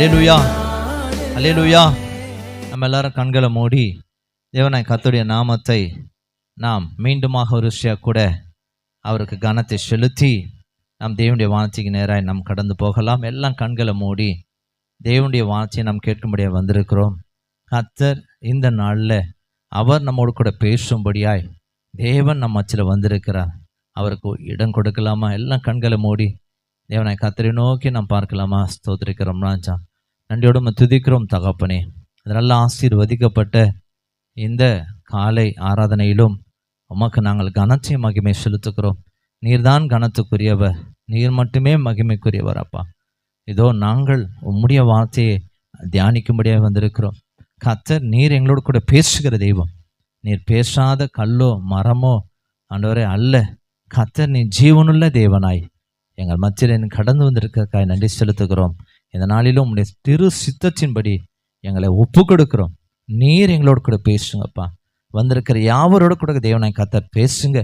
அல்லேலூயா, அல்லேலூயா. நம்ம எல்லாரும் கண்களை மூடி தேவனாய் கர்த்தருடைய நாமத்தை நாம் மீண்டுமாக ஒரு விஷயம் கூட அவருக்கு கனத்தை செலுத்தி நாம் தேவனுடைய வார்த்தைக்கு நேராக நாம் கடந்து போகலாம். எல்லாம் கண்களை மூடி தேவனுடைய வார்த்தையை நாம் கேட்கும்படியாக வந்திருக்கிறோம். கர்த்தர் இந்த நாளில் அவர் நம்மோடு கூட பேசும்படியாய் தேவன் நம்ம மத்தியில் வந்திருக்கிறார். அவருக்கு இடம் கொடுக்கலாமா? எல்லாம் கண்களை மூடி தேவனாய் கர்த்தரை நோக்கி நாம் பார்க்கலாமா? ஸ்தோத்திரிக்கிறோம் ராஜா, நன்றியோடு துதிக்கிறோம் தகப்பனே. அதனால் ஆசீர்வதிக்கப்பட்ட இந்த காலை ஆராதனையிலும் உமக்கு நாங்கள் கனத்தை மகிமை செலுத்துகிறோம். நீர்தான் கனத்துக்குரியவர், நீர் மட்டுமே மகிமைக்குரியவர் அப்பா. இதோ நாங்கள் உம்முடைய வார்த்தையை தியானிக்கும்படியாக வந்திருக்கிறோம். கர்த்தர் நீர் எங்களோடு கூட பேசுகிற தெய்வம். நீர் பேசாத கல்லோ மரமோ ஆண்டவரே அல்ல. கர்த்தர் நீ ஜீவனுள்ள தேவனாய் எங்கள் மத்தியில் கடந்து வந்திருக்காய் நன்றி செலுத்துகிறோம். இந்த நாளிலும் உம்முடைய திரு சித்தத்தின்படி எங்களை ஒப்பு கொடுக்கிறோம். நீர் எங்களோடு கூட பேசுங்கப்பா. வந்திருக்கிற யாவரோடு கூட தேவனாய் கர்த்தர் பேசுங்க.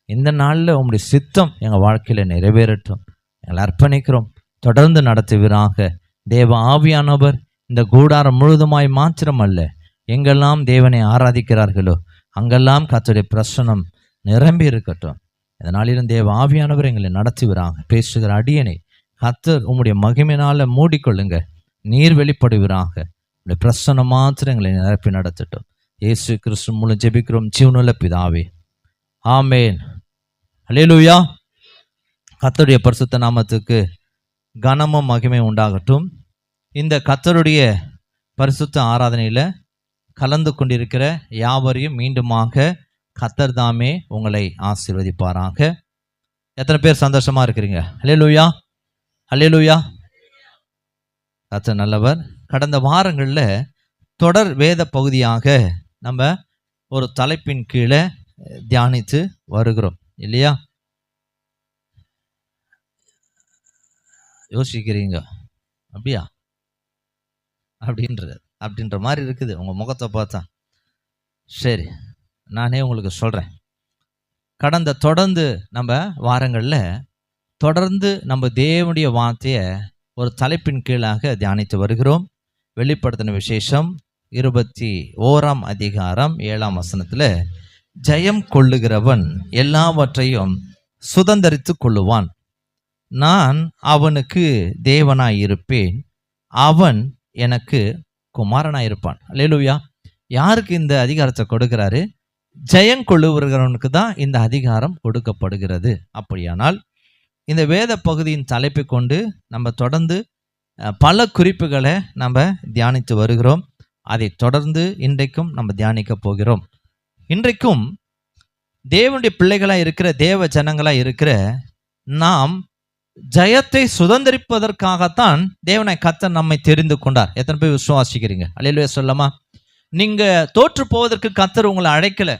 இந்த நாளில் உம்முடைய சித்தம் எங்கள் வாழ்க்கையில் நிறைவேறட்டும். எங்களை அர்ப்பணிக்கிறோம். தொடர்ந்து நடத்துவீராக. தேவ ஆவியானவர் இந்த கூடாரம் முழுதுமாய் மாத்திரம் அல்ல, எங்கெல்லாம் தேவனை ஆராதிக்கிறார்களோ அங்கெல்லாம் கர்த்தருடைய பிரசன்னம் நிரம்பி இருக்கட்டும். இந்த நாளிலும் தேவ ஆவியானவர் எங்களை நடத்துவீராக. பேசுகிற அடியனை கர்த்தர் உம்முடைய மகிமையினால மூடிக்கொள்ளுங்க. நீர் வெளிப்படுவீராக. உடைய பிரசன்னம் மாத்திரம் எங்களை நிரப்பி நடத்தட்டும். இயேசு கிறிஸ்து மூலம் ஜெபிக்கிறோம் ஜீவனுள்ள பிதாவே, ஆமேன். அல்லேலூயா. கர்த்தருடைய பரிசுத்த நாமத்துக்கு கனமும் மகிமை உண்டாகட்டும். இந்த கர்த்தருடைய பரிசுத்த ஆராதனையில் கலந்து கொண்டிருக்கிற யாவரையும் மீண்டுமாக கர்த்தர் தாமே உங்களை ஆசீர்வதிப்பாராக. எத்தனை பேர் சந்தோஷமா இருக்கிறீங்க? அல்லேலூயா, அல்லேலூயா. கர்த்தர் நல்லவர். கடந்த வாரங்களில் தொடர் வேத பகுதியாக நம்ம ஒரு தலைப்பின் கீழே தியானித்து வருகிறோம் இல்லையா? யோசிக்கிறீங்க அப்படியா அப்படின்ற மாதிரி இருக்குது உங்கள் முகத்தை பார்த்தா. சரி, நானே உங்களுக்கு சொல்கிறேன். தொடர்ந்து நம்ம வாரங்களில் தொடர்ந்து நம்ம தேவனுடைய வார்த்தையை ஒரு தலைப்பின் கீழாக தியானித்து வருகிறோம். வெளிப்படுத்தின விசேஷம் 21ஆம் அதிகாரம் 7ஆம் வசனத்தில், ஜெயம் கொள்ளுகிறவன் எல்லாவற்றையும் சுதந்தரித்து கொள்ளுவான், நான் அவனுக்கு தேவனாயிருப்பேன், அவன் எனக்கு குமாரனாயிருப்பான். அல்லேலூயா. யாருக்கு இந்த அதிகாரத்தை கொடுக்கிறாரு? ஜெயம் கொள்ளுகிறவனுக்கு தான் இந்த அதிகாரம் கொடுக்கப்படுகிறது. அப்படியானால் இந்த வேத பகுதியின் தலைப்பை கொண்டு நம்ம தொடர்ந்து பல குறிப்புகளை நம்ம தியானித்து வருகிறோம். அதை தொடர்ந்து இன்றைக்கும் நம்ம தியானிக்க போகிறோம். இன்றைக்கும் தேவனுடைய பிள்ளைகளாக இருக்கிற தேவ ஜனங்களாக இருக்கிற நாம் ஜெயத்தை சுதந்திரிப்பதற்காகத்தான் தேவனாய் கர்த்தர் நம்மை தெரிந்து கொண்டார். எத்தனை பேர் விசுவாசிக்கிறீங்க? அல்லேலூயா சொல்லமா? நீங்க தோற்று போவதற்கு கர்த்தர் உங்களை அழைக்கல.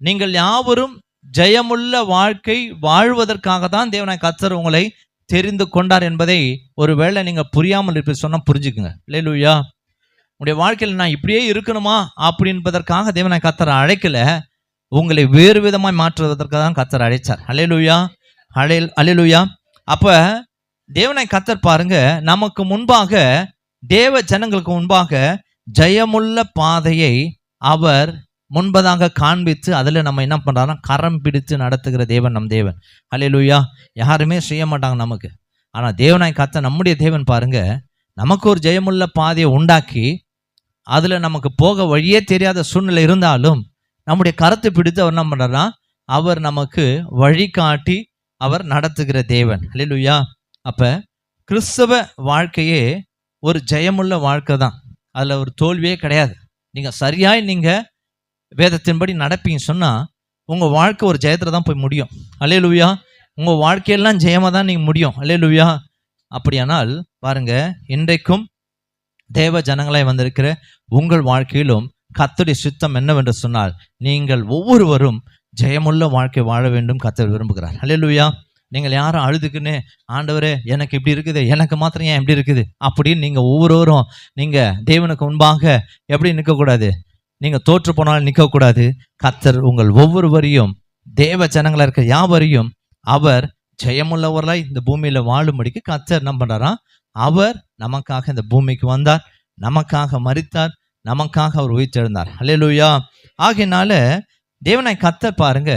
நீங்கள் யாவரும் ஜெயமுள்ள வாழ்க்கை வாழ்வதற்காக தான் தேவனாய் கர்த்தர் உங்களை தெரிந்து கொண்டார் என்பதை ஒருவேளை நீங்க புரியாமல் இருப்பது சொன்னா புரிஞ்சுக்குங்க. அல்லேலூயா. உங்களுடைய வாழ்க்கையில் நான் இப்படியே இருக்கணுமா அப்படின்பதற்காக தேவனாய் கர்த்தர் அழைக்கல, உங்களை வேறு விதமாய் மாற்றுவதற்காக தான் கர்த்தர் அழைச்சார். அல்லேலூயா, அல்லேலூயா. அப்ப தேவனாய் கர்த்தர் பாருங்க, நமக்கு முன்பாக தேவ ஜனங்களுக்கு முன்பாக ஜெயமுள்ள பாதையை அவர் முன்பதாக காண்பித்து அதில் நம்ம என்ன பண்ணுறாருன்னா கரம் பிடித்து நடத்துகிற தேவன் நம் தேவன். அல்லேலூயா. யாருமே செய்ய மாட்டாங்க நமக்கு. ஆனால் தேவனாய் கர்த்தர் நம்முடைய தேவன் பாருங்க, நமக்கு ஒரு ஜெயமுள்ள பாதையை உண்டாக்கி அதில் நமக்கு போக வழியே தெரியாத சூழ்நிலை இருந்தாலும் நம்முடைய கரத்தை பிடித்து அவர் என்ன பண்ணுறாருன்னா அவர் நமக்கு வழிகாட்டி அவர் நடத்துகிற தேவன். அல்லேலூயா. அப்போ கிறிஸ்தவ வாழ்க்கையே ஒரு ஜெயமுள்ள வாழ்க்கை தான். அதில் ஒரு தோல்வியே கிடையாது. நீங்கள் சரியாய் நீங்கள் வேதத்தின்படி நடப்பீங்க சொன்னால் உங்கள் வாழ்க்கை ஒரு ஜெயத்தில் தான் போய் முடியும். அல்லேலூயா. உங்கள் வாழ்க்கையெல்லாம் ஜெயமாக தான் நீங்கள் முடியும். அல்லேலூயா. அப்படியானால் பாருங்க, இன்றைக்கும் தேவ ஜனங்களாய் வந்திருக்கிற உங்கள் வாழ்க்கையிலும் கர்த்தருடைய சித்தம் என்னவென்று சொன்னால் நீங்கள் ஒவ்வொருவரும் ஜெயமுள்ள வாழ்க்கை வாழ வேண்டும் கர்த்தர் விரும்புகிறார். அல்லேலூயா. நீங்கள் யாரும் அழுதுக்குன்னு ஆண்டவரே எனக்கு இப்படி இருக்குது, எனக்கு மாத்திரம் ஏன் இப்படி இருக்குது அப்படின்னு நீங்கள் ஒவ்வொருவரும் நீங்கள் தேவனுக்கு முன்பாக எப்படி நிற்கக்கூடாது? நீங்கள் தோற்று போனாலும் நிற்கக்கூடாது. கர்த்தர் உங்கள் ஒவ்வொருவரையும் தேவ ஜனங்களாக இருக்கிற யாவரையும் அவர் ஜெயமுள்ளவர்களாய் இந்த பூமியில் வாழும்படிக்கு கர்த்தர் என்ன பண்ணுறாரா? அவர் நமக்காக இந்த பூமிக்கு வந்தார், நமக்காக மரித்தார், நமக்காக அவர் உயிர்த்தெழுந்தார். அல்லேலூயா. ஆகையினால தேவனாய் கர்த்தர் பாருங்க,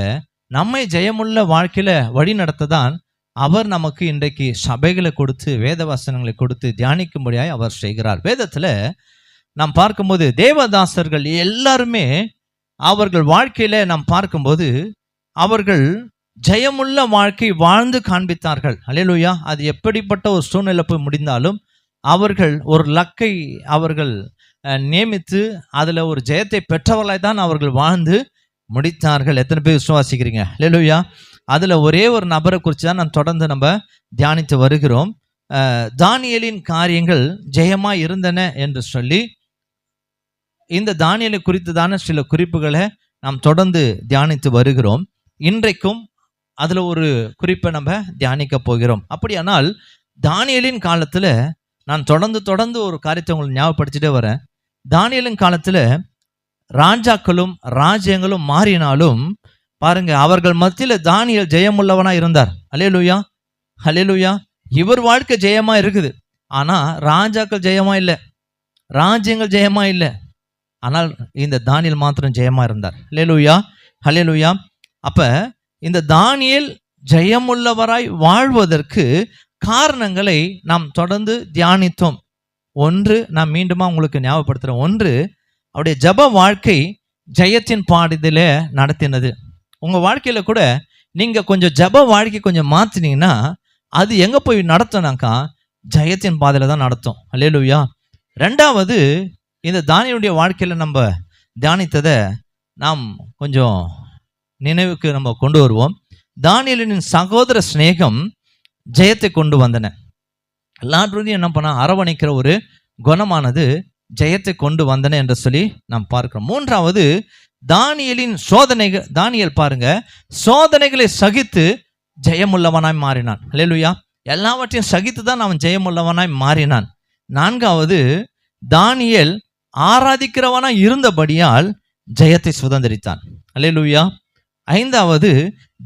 நம்மை ஜெயமுள்ள வாழ்க்கையில வழி நடத்ததான் அவர் நமக்கு இன்றைக்கு சபைகளை கொடுத்து வேத வசனங்களை கொடுத்து தியானிக்கும்படியாய் அவர் செய்கிறார். வேதத்துல நாம் பார்க்கும்போது தேவதாசர்கள் எல்லாருமே அவர்கள் வாழ்க்கையில நாம் பார்க்கும்போது அவர்கள் ஜெயமுள்ள வாழ்க்கை வாழ்ந்து காண்பித்தார்கள். அல்லேலூயா. அது எப்படிப்பட்ட ஒரு சூழ்நிலை போய் முடிந்தாலும் அவர்கள் ஒரு லக்கை அவர்கள் நியமித்து அதுல ஒரு ஜெயத்தை பெற்றவர்களாய் தான் அவர்கள் வாழ்ந்து முடித்தார்கள். எத்தனை பேர் விசுவாசிக்கிறீங்க? அல்லேலூயா. அதுல ஒரே ஒரு நபரை குறித்து தான் நான் தொடர்ந்து நம்ம தியானித்து வருகிறோம். தானியேலின் காரியங்கள் ஜெயமா இருந்தன என்று சொல்லி இந்த தானியேலை குறித்துதான சில குறிப்புகளை நாம் தொடர்ந்து தியானித்து வருகிறோம். இன்றைக்கும் அதுல ஒரு குறிப்பை நம்ம தியானிக்க போகிறோம். அப்படியானால் தானியேலின் காலத்துல நான் தொடர்ந்து ஒரு காரியத்தை உங்களுக்கு ஞாபகப்படுத்திட்டே வரேன். தானியேலின் காலத்துல ராஜாக்களும் ராஜ்யங்களும் மாறினாலும் பாருங்க, அவர்கள் மத்தியில தானியேல் ஜெயமுள்ளவனா இருந்தார். அல்லேலூயா, அல்லேலூயா. இவர் வாழ்க்கை ஜெயமா இருக்குது, ஆனா ராஜாக்கள் ஜெயமா இல்லை, ராஜ்யங்கள் ஜெயமா இல்லை. ஆனால் இந்த தானியேல் மாத்திரம் ஜெயமா இருந்தார். அல்லேலூயா, அல்லேலூயா. அப்ப இந்த தானியேல் ஜெயமுள்ளவராய் வாழ்வதற்கு காரணங்களை நாம் தொடர்ந்து தியானித்தோம். ஒன்று, நான் மீண்டுமா உங்களுக்கு ஞாபகப்படுத்துறேன். ஒன்று, அவருடைய ஜப வாழ்க்கை ஜெயத்தின் பாடிதில நடத்தினது. உங்க வாழ்க்கையில கூட நீங்க கொஞ்சம் ஜப வாழ்க்கை கொஞ்சம் மாத்தினீங்கன்னா அது எங்க போய் நடத்தும்னாக்கா ஜெயத்தின் பாதையில தான் நடத்தும். அல்லேலூயா. ரெண்டாவது, இந்த தானியேலுடைய வாழ்க்கையில நம்ம தியானித்ததை நாம் கொஞ்சம் நினைவுக்கு நம்ம கொண்டு வருவோம். தானியேலின் சகோதர சிநேகம் ஜெயத்தை கொண்டு வந்தன. எல்லாருடையும் என்ன பண்ண அரவணைக்கிற ஒரு குணமானது ஜெயத்தை கொண்டு வந்தன என்று சொல்லி நாம் பார்க்கிறோம். மூன்றாவது, தானியேலின் சோதனைகள், தானியேல் பாருங்க சோதனைகளை சகித்து ஜெயமுள்ளவனாய் மாறினான். அல்லேலூயா. எல்லாவற்றையும் சகித்து தான் அவன் ஜெயமுள்ளவனாய் மாறினான். நான்காவது, தானியேல் ஆராதிக்கிறவனாய் இருந்தபடியால் ஜெயத்தை சுதந்திரித்தான். அல்லேலூயா. ஐந்தாவது,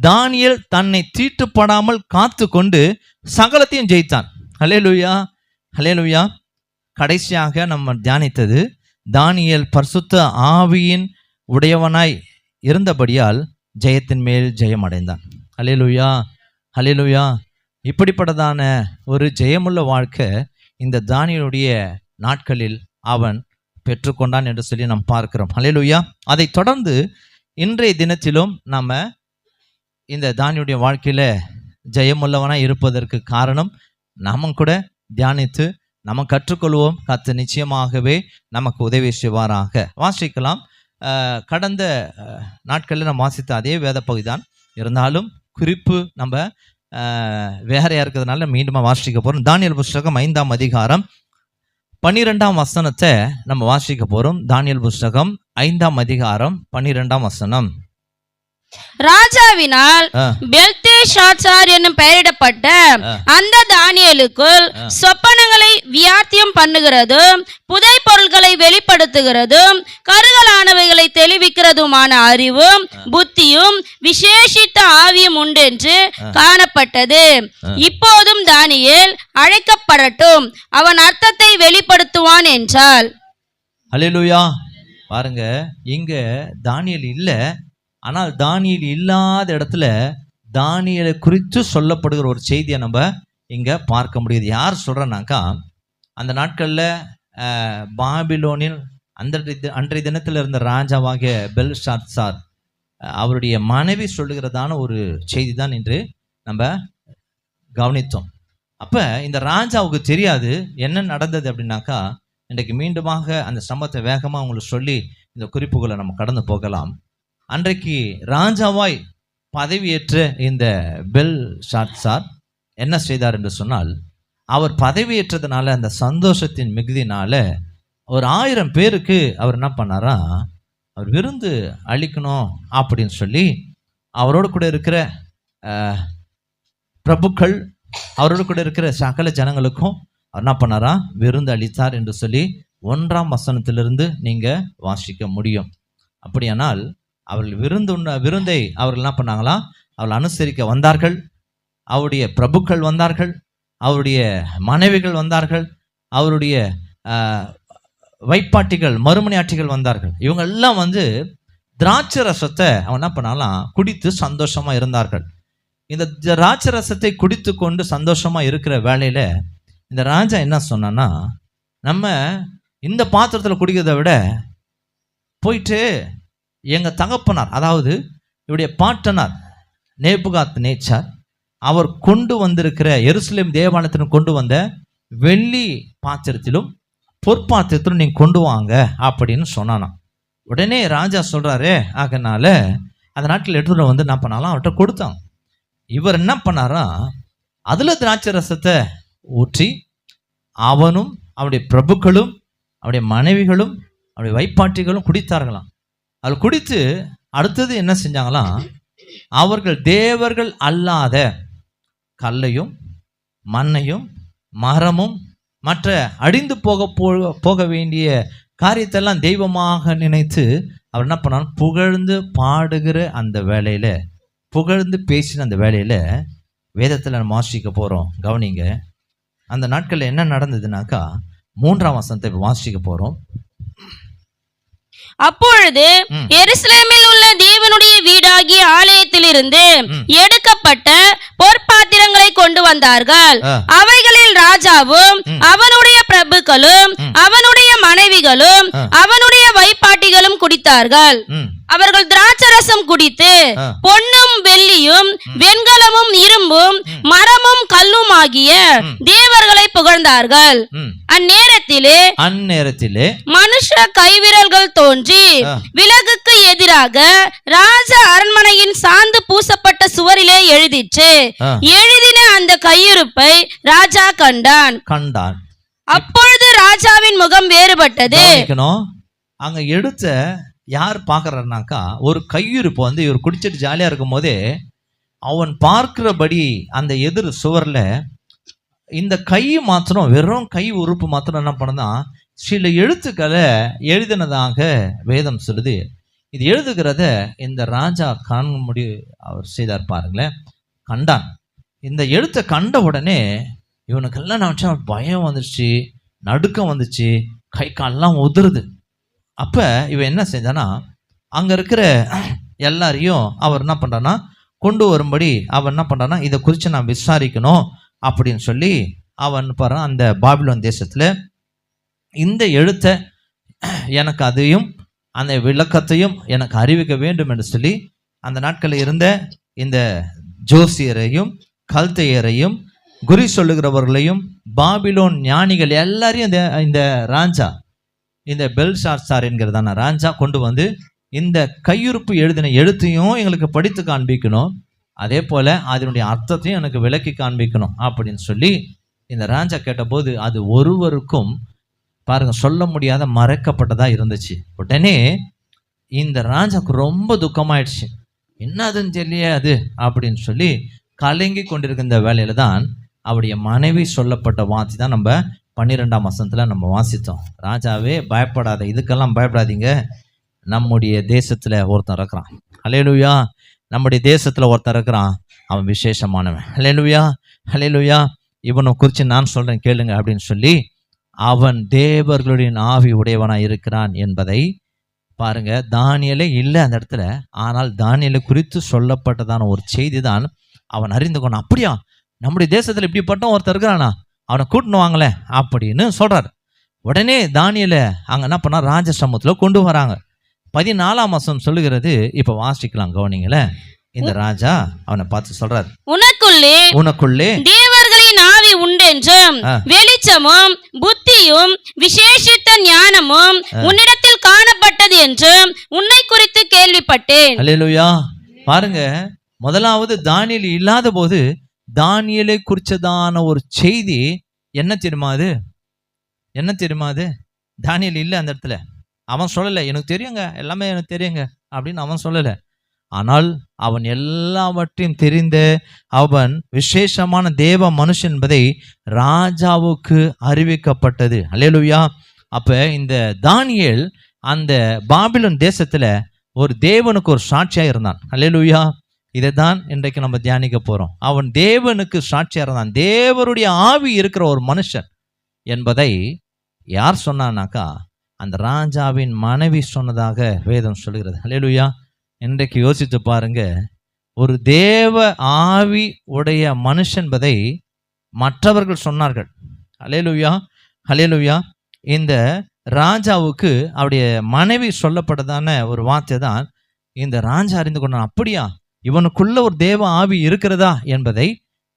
தானியேல் தன்னை தீட்டுப்படாமல் காத்து கொண்டு சகலத்தையும் ஜெயித்தான். அல்லேலூயா, அல்லேலூயா. கடைசியாக நம்ம தியானித்தது, தானியேல் பரிசுத்த ஆவியின் உடையவனாய் இருந்தபடியால் ஜெயத்தின் மேல் ஜெயம் அடைந்தான். அல்லேலூயா, அல்லேலூயா. இப்படிப்பட்டதான ஒரு ஜெயமுள்ள வாழ்க்கை இந்த தானியேலுடைய நாட்களில் அவன் பெற்றுக்கொண்டான் என்று சொல்லி நாம் பார்க்கிறோம். அல்லேலூயா. அதை தொடர்ந்து இன்றைய தினத்திலும் நாம இந்த தானியேலுடைய வாழ்க்கையில ஜெயமுள்ளவனாய் இருப்பதற்கு காரணம் நாமும் கூட தியானித்து நம்ம கற்றுக்கொள்வோம். கர்த்தர் நிச்சயமாகவே நமக்கு உதவி செய்வாராக. வாசிக்கலாம். கடந்த நாட்களில் நம்ம வாசித்த அதே வேத பகுதி தான், இருந்தாலும் குறிப்பு நம்ம வேறையா இருக்கிறதுனால மீண்டும் வாசிக்க போறோம். தானியேல் புஸ்தகம் 5ஆம் அதிகாரம் 12ஆம் வசனத்தை நம்ம வாசிக்க போறோம். தானியேல் புஸ்தகம் 5ஆம் அதிகாரம் 12ஆம் வசனம். ராஜாவினால் பெல்தேஷாத்சார் என்னும் பெயரிடப்பட்ட அந்த தானியேலுக்குள் சொப்பனங்களை வியாத்தியம் பண்ணுகிறதும் புதை பொருள்களை வெளிப்படுத்துகிறதும் கருகலானவைகளை தெளிவிக்கிறதுமான அறிவும் புத்தியும் விசேஷித்த ஆவியும் உண்டென்று காணப்பட்டது. இப்போதும் தானியேல் அழைக்கப்படட்டும், அவன் அர்த்தத்தை வெளிப்படுத்துவான் என்றால். அல்லேலூயா. பாருங்க, இங்க தானியேல் இல்ல, ஆனால் தானியேல் இல்லாத இடத்துல தானியேலை குறித்து சொல்லப்படுகிற ஒரு செய்தியை நம்ம இங்க பார்க்க முடியுது. யார் சொல்றனாக்கா, அந்த நாட்கள்ல பாபிலோனில் அன்றைய தினத்தில் இருந்த ராஜாவாகிய பெல்ஷாத்சார் அவருடைய மனைவி சொல்லுகிறதான ஒரு செய்தி தான் இன்று நம்ம கவனித்தோம். அப்ப இந்த ராஜாவுக்கு தெரியாது என்ன நடந்தது அப்படின்னாக்கா. இன்றைக்கு மீண்டுமாக அந்த சம்பவத்தை வேகமா உங்களுக்கு சொல்லி இந்த குறிப்புகளை நம்ம கடந்து போகலாம். அன்றைக்கு ராஜாவாய் பதவியேற்ற இந்த பெல்ஷாத்சார் என்ன செய்தார் என்று சொன்னால், அவர் பதவியேற்றதுனால அந்த சந்தோஷத்தின் மிகுதினால ஒரு 1000 பேருக்கு அவர் என்ன பண்ணாரா, அவர் விருந்து அளிக்கணும் அப்படின்னு சொல்லி அவரோடு கூட இருக்கிற பிரபுக்கள், அவரோடு கூட இருக்கிற சகல ஜனங்களுக்கும் அவர் என்ன பண்ணாரா, விருந்து அளித்தார் என்று சொல்லி 1ஆம் வசனத்திலிருந்து நீங்க வாசிக்க முடியும். அப்படியானால் அவர்கள் விருந்தை அவர்கள் என்ன பண்ணாங்களா, அவர்கள் அனுசரிக்க வந்தார்கள். அவருடைய பிரபுக்கள் வந்தார்கள், அவருடைய மனைவிகள் வந்தார்கள், அவருடைய வைப்பாட்டிகள் மறுமனையாட்டிகள் வந்தார்கள். இவங்க எல்லாம் வந்து திராட்சை ரசத்தை அவன் என்ன பண்ணாலாம் குடித்து சந்தோஷமா இருந்தார்கள். இந்த திராட்சை ரசத்தை குடித்து கொண்டு சந்தோஷமா இருக்கிற வேளையில இந்த ராஜா என்ன சொன்னான்னா, நம்ம இந்த பாத்திரத்தில் குடிக்கிறத விட போயிட்டு எங்க தகப்பனார், அதாவது இவருடைய பாட்டனார் நேபுகாத் நேச்சார், அவர் கொண்டு வந்திருக்கிற எருசலேம் தேவாலயத்திலும் கொண்டு வந்த வெள்ளி பாத்திரத்திலும் பொற்பாத்திரத்திலும் நீங்க கொண்டு வாங்க அப்படின்னு சொன்னானாம். உடனே ராஜா சொல்றாரு, ஆகனால அந்த நாட்டில் எடுத்துட்டு வந்து என்ன பண்ணாலும் அவர்கிட்ட கொடுத்தாங்க. இவர் என்ன பண்ணாரா, அதுல திராட்சை ரசத்தை ஊற்றி அவனும் அவருடைய பிரபுக்களும் அவருடைய மனைவிகளும் அவருடைய வைப்பாட்டிகளும் குடித்தார்களாம். அதில் குடித்து அடுத்தது என்ன செஞ்சாங்களாம், அவர்கள் தேவர்கள் அல்லாத கல்லையும் மண்ணையும் மரமும் மற்ற அடிந்து போக வேண்டிய காரியத்தெல்லாம் தெய்வமாக நினைத்து அவர் என்ன பண்ணாலும் புகழ்ந்து பாடுகிற அந்த வேலையில, புகழ்ந்து பேசின அந்த வேலையில வேதத்தில் நம்ம வாசிக்க போறோம். கவனிங்க, அந்த நாட்களில் என்ன நடந்ததுனாக்கா 3ஆம் வசனத்தை வாசிக்க போறோம். அப்பொழுது எருசலேமில் உள்ள தேவனுடைய வீடாகிய ஆலயத்திலிருந்து எடுக்கப்பட்ட பொற்பாத்திரங்களை கொண்டு வந்தார்கள். அவைகளில் ராஜாவும் அவனுடைய பிரபுக்களும் அவனுடைய மனைவிகளும் அவனுடைய வைப்பாட்டிகளும் குடித்தார்கள். அவர்கள் திராட்சரசம் குடித்து பொன்னும் வெள்ளியும் வெண்கலமும் இரும்பும் மரமும் கல்லும் ஆகிய தேவர்களை புகழ்ந்தார்கள். அந்நேரத்திலே மனுஷ கைவிரல்கள் தோன்றி விலகுக்கு எதிராக ராஜ அரண்மனையின் சாந்து பூசப்பட்ட சுவரிலே எழுதிற்று. எழுதின அந்த கையிருப்பை ராஜா கண்டான். அப்பொழுது ராஜாவின் முகம் வேறுபட்டது. அங்க எடுத்த யார் பார்க்கறாருனாக்கா, ஒரு கையிருப்பு வந்து இவர் குடிச்சிட்டு ஜாலியா இருக்கும் போதே அவன் பார்க்கிறபடி அந்த எதிர் சுவர்ல இந்த கை மாத்திரம், வெறும் கை உறுப்பு மாத்திரம் என்ன பண்ணா சில எழுத்துக்களை எழுதினதாக வேதம் சொல்லுது. இது எழுதுகிறத இந்த ராஜா காண அவர் செய்தார் பாருங்களேன். கண்டான். இந்த எழுத்தை கண்ட உடனே இவனுக்கெல்லாம் நினைச்சா பயம் வந்துச்சு, நடுக்கம் வந்துச்சு, கை காலெல்லாம் உதிருது. அப்ப இவன் என்ன செஞ்சானா, அங்க இருக்கிற எல்லாரையும் அவர் என்ன பண்றானா கொண்டு வரும்படி அவன் என்ன பண்றானா, இதை குறித்து நான் விசாரிக்கணும் அப்படின்னு சொல்லி அவன் பாரு அந்த பாபிலோன் தேசத்துல இந்த எழுத்தை எனக்கு அதையும் அந்த விளக்கத்தையும் எனக்கு அறிவிக்க வேண்டும் என்று சொல்லி அந்த நாட்களில் இருந்த இந்த ஜோசியரையும் கல்தையரையும் குறி சொல்லுகிறவர்களையும் பாபிலோன் ஞானிகள் எல்லாரையும் இந்த ராஜா, இந்த பெல்ஷாத்சார் என்கிறதான ராஜா கொண்டு வந்து இந்த கையுறுப்பு எழுதின எழுத்தையும் எங்களுக்கு படித்து காண்பிக்கணும், அதே போல அதனுடைய அர்த்தத்தையும் எனக்கு விளக்கி காண்பிக்கணும் அப்படின்னு சொல்லி இந்த ராஜா கேட்டபோது அது ஒருவருக்கும் பாருங்க சொல்ல முடியாத மறைக்கப்பட்டதா இருந்துச்சு. உடனே இந்த ராஜாக்கு ரொம்ப துக்கமாயிடுச்சு. என்னதுன்னு தெரியாது அப்படின்னு சொல்லி கலங்கி கொண்டிருக்கிற இந்த வேலையில தான் அவருடைய மனைவி சொல்லப்பட்ட வார்த்தை தான் நம்ம 12ஆம் வசனத்துல நம்ம வாசித்தோம். ராஜாவே பயப்படாத, இதுக்கெல்லாம் பயப்படாதீங்க, நம்முடைய தேசத்துல ஒருத்தன் இருக்கிறான். ஹல்லேலூயா. நம்முடைய தேசத்துல ஒருத்தன் இருக்கிறான், அவன் விசேஷமானவன். ஹல்லேலூயா ஹல்லேலூயா. இவனை குறித்து நான் சொல்றேன் கேளுங்க அப்படின்னு சொல்லி அவன் தேவர்களுடைய ஆவி உடையவனா இருக்கிறான் என்பதை பாருங்க. தானியேலே இல்லை அந்த இடத்துல, ஆனால் தானியேலை குறித்து சொல்லப்பட்டதான ஒரு செய்தி தான் அவன் அறிந்து கொண்டான். அப்படியா, நம்முடைய தேசத்துல இப்படிப்பட்ட ஒருத்தர் இருக்கிறானா, அவனை கூட்டின்னு வாங்கல அப்படின்னு சொல்றாரு. உடனே தானியேலை அங்க என்ன பண்ணா ராஜ சமூகத்துல கொண்டு வராங்க. 14ஆம் வசனம் சொல்லுகிறது, இப்ப வாசிக்கலாம் கவனிங்களேன். இந்த ராஜா அவனை பார்த்து சொல்றாரு, உனக்குள்ளே தேவர்களின் ஆவி உண்டென்றும் வெளிச்சமும் புத்தியும் விசேஷித்த ஞானமும் உன்னிடத்தில் காணப்பட்டது என்றும் உன்னை குறித்து கேள்விப்பட்டேன். அல்லேலூயா. பாருங்க, முதலாவது தானியேல் இல்லாத போது தானியேலை குறிச்சதான ஒரு செய்தி என்ன தெரியுமா, அது என்ன தெரியுமா, அது தானியேல் இல்லை அந்த இடத்துல. அவன் சொல்லலை எனக்கு தெரியுங்க, எல்லாமே எனக்கு தெரியுங்க அப்படின்னு அவன் சொல்லலை. ஆனால் அவன் எல்லாவற்றையும் தெரிந்த அவன் விசேஷமான தேவ மனுஷன் என்பதை ராஜாவுக்கு அறிவிக்கப்பட்டது. அல்லேலூயா. அப்ப இந்த தானியேல் அந்த பாபிலோன் தேசத்துல ஒரு தேவனுக்கு ஒரு சாட்சியா இருந்தான். அல்லேலூயா. இதை தான் இன்றைக்கு நம்ம தியானிக்க போறோம். அவன் தேவனுக்கு சாட்சியா இருந்தான். தேவனுடைய ஆவி இருக்கிற ஒரு மனுஷன். என்பதை யார் சொன்னானாக்கா அந்த ராஜாவின் மனைவி சொன்னதாக வேதம் சொல்கிறது. அல்லேலூயா. இன்றைக்கு யோசித்து பாருங்க, ஒரு தேவ ஆவி உடைய மனுஷன் என்பதை மற்றவர்கள் சொன்னார்கள். அல்லேலூயா, அல்லேலூயா. இந்த ராஜாவுக்கு அவருடைய மனைவி சொல்லப்பட்டதான ஒரு வார்த்தை தான் இந்த ராஜா அறிந்து கொண்டான். அப்படியா, இவனுக்குள்ள ஒரு தேவ ஆவி இருக்கிறதா என்பதை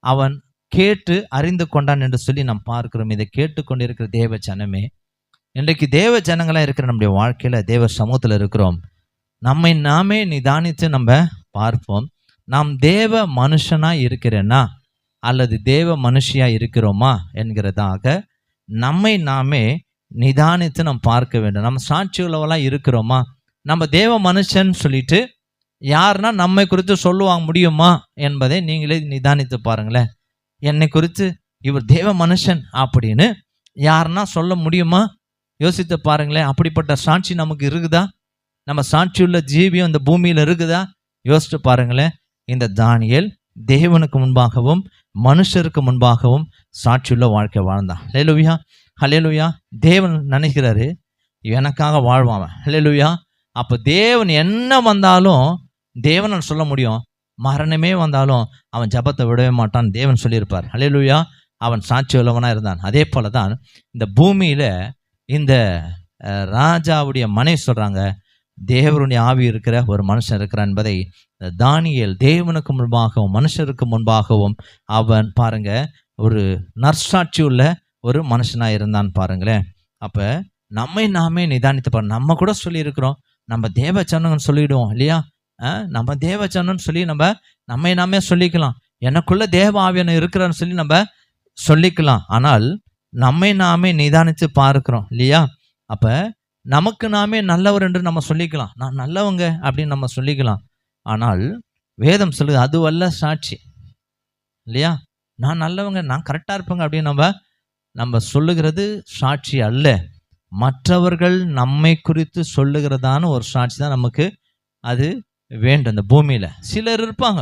அவன் கேட்டு அறிந்து கொண்டான் என்று சொல்லி நாம் பார்க்கிறோம். இதை கேட்டுக்கொண்டிருக்கிற தேவ ஜனமே, இன்றைக்கு தேவ ஜனங்களாக இருக்கிற நம்முடைய வாழ்க்கையில தேவ சமூகத்தில் இருக்கிறோம். நம்மை நாமே நிதானித்து நம்ம பார்ப்போம். நாம் தேவ மனுஷனா இருக்கிறேன்னா அல்லது தேவ மனுஷியா இருக்கிறோமா என்கிறதாக நம்மை நாமே நிதானித்து நாம் பார்க்க வேண்டும். நம்ம சாட்சி உள்ளவெல்லாம் இருக்கிறோமா? நம்ம தேவ மனுஷன் சொல்லிட்டு யாருன்னா நம்மை குறித்து சொல்லுவாங்க முடியுமா என்பதை நீங்களே நிதானித்து பாருங்களேன். என்னை குறித்து இவர் தேவ மனுஷன் அப்படின்னு யாருன்னா சொல்ல முடியுமா? யோசித்து பாருங்களேன். அப்படிப்பட்ட சாட்சி நமக்கு இருக்குதா? நம்ம சாட்சியுள்ள ஜீவியம் இந்த பூமியில் இருக்குதா? யோசித்து பாருங்களேன். இந்த தானியேல் தேவனுக்கு முன்பாகவும் மனுஷருக்கு முன்பாகவும் சாட்சியுள்ள வாழ்க்கை வாழ்ந்தான். ஹல்லேலூயா, ஹல்லேலூயா. தேவன் நினைக்கிறாரு எனக்காக வாழ்வான். ஹல்லேலூயா. அப்போ தேவன் என்ன வந்தாலும் தேவன் சொல்ல முடியும். மரணமே வந்தாலும் அவன் ஜபத்தை விடவே மாட்டான் தேவன் சொல்லியிருப்பார். ஹல்லேலூயா. அவன் சாட்சி உள்ளவனாக இருந்தான். அதே போல தான் இந்த பூமியில் இந்த ராஜாவுடைய மனைவி சொல்கிறாங்க, தேவனுடைய ஆவி இருக்கிற ஒரு மனுஷன் இருக்கிறான் என்பதை தானியேல் தேவனுக்கு முன்பாகவும் மனுஷருக்கு முன்பாகவும் அவன் பாருங்க ஒரு நற்சாட்சி உள்ள ஒரு மனுஷனாக இருந்தான் பாருங்களேன். அப்போ நம்மை நாமே நிதானித்து பாருங்க. நம்ம கூட சொல்லியிருக்கிறோம், நம்ம தேவ சன்னங்கன்னு சொல்லிவிடுவோம் இல்லையா? நம்ம தேவ சன்னன்னு சொல்லி நம்மை நாமே சொல்லிக்கலாம். எனக்குள்ள தேவ ஆவியான இருக்கிறான்னு சொல்லி நம்ம சொல்லிக்கலாம். ஆனால் நம்மை நாமே நிதானித்து பார்க்கிறோம் இல்லையா? அப்போ நமக்கு நாமே நல்லவர் என்று நம்ம சொல்லிக்கலாம், நான் நல்லவங்க அப்படின்னு நம்ம சொல்லிக்கலாம். ஆனால் வேதம் சொல்லுது அதுவல்ல சாட்சி இல்லையா? நான் நல்லவங்க, நான் கரெக்டாக இருப்பேங்க அப்படின்னு நம்ம சொல்லுகிறது சாட்சி அல்ல. மற்றவர்கள் நம்மை குறித்து சொல்லுகிறதான ஒரு சாட்சி தான் நமக்கு அது வேண்டும். இந்த பூமியில் சிலர் இருப்பாங்க,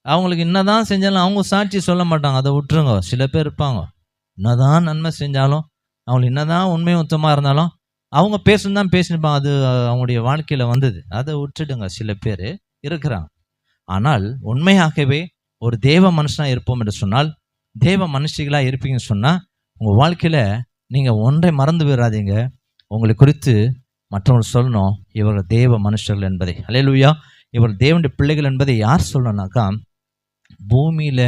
அவங்களுக்கு என்னதான் செஞ்சாலும் அவங்க சாட்சி சொல்ல மாட்டாங்க, அதை விட்டுருங்க. சில பேர் இருப்பாங்க, என்னதான் நன்மை செஞ்சாலும் அவங்களுக்கு என்னதான் உண்மை உத்தமாக இருந்தாலும் அவங்க பேசணும் பேசினிருப்பாங்க. அது அவங்களுடைய வாழ்க்கையில் வந்தது, அதை விட்டுடுங்க. சில பேர் இருக்கிறாங்க. ஆனால் உண்மையாகவே ஒரு தேவ மனுஷனாக இருப்போம் என்று சொன்னால், தேவ மனுஷிகளாக இருப்பீங்கன்னு சொன்னால், உங்கள் வாழ்க்கையில் நீங்கள் ஒன்றை மறந்து விடாதீங்க, உங்களை குறித்து மற்றவர்கள் சொல்லணும் இவர்கள் தேவ மனுஷர்கள் என்பதை. அல்லேலூயா. இவர்கள் தேவனுடைய பிள்ளைகள் என்பதை யார் சொல்லணும்னாக்கா பூமியில்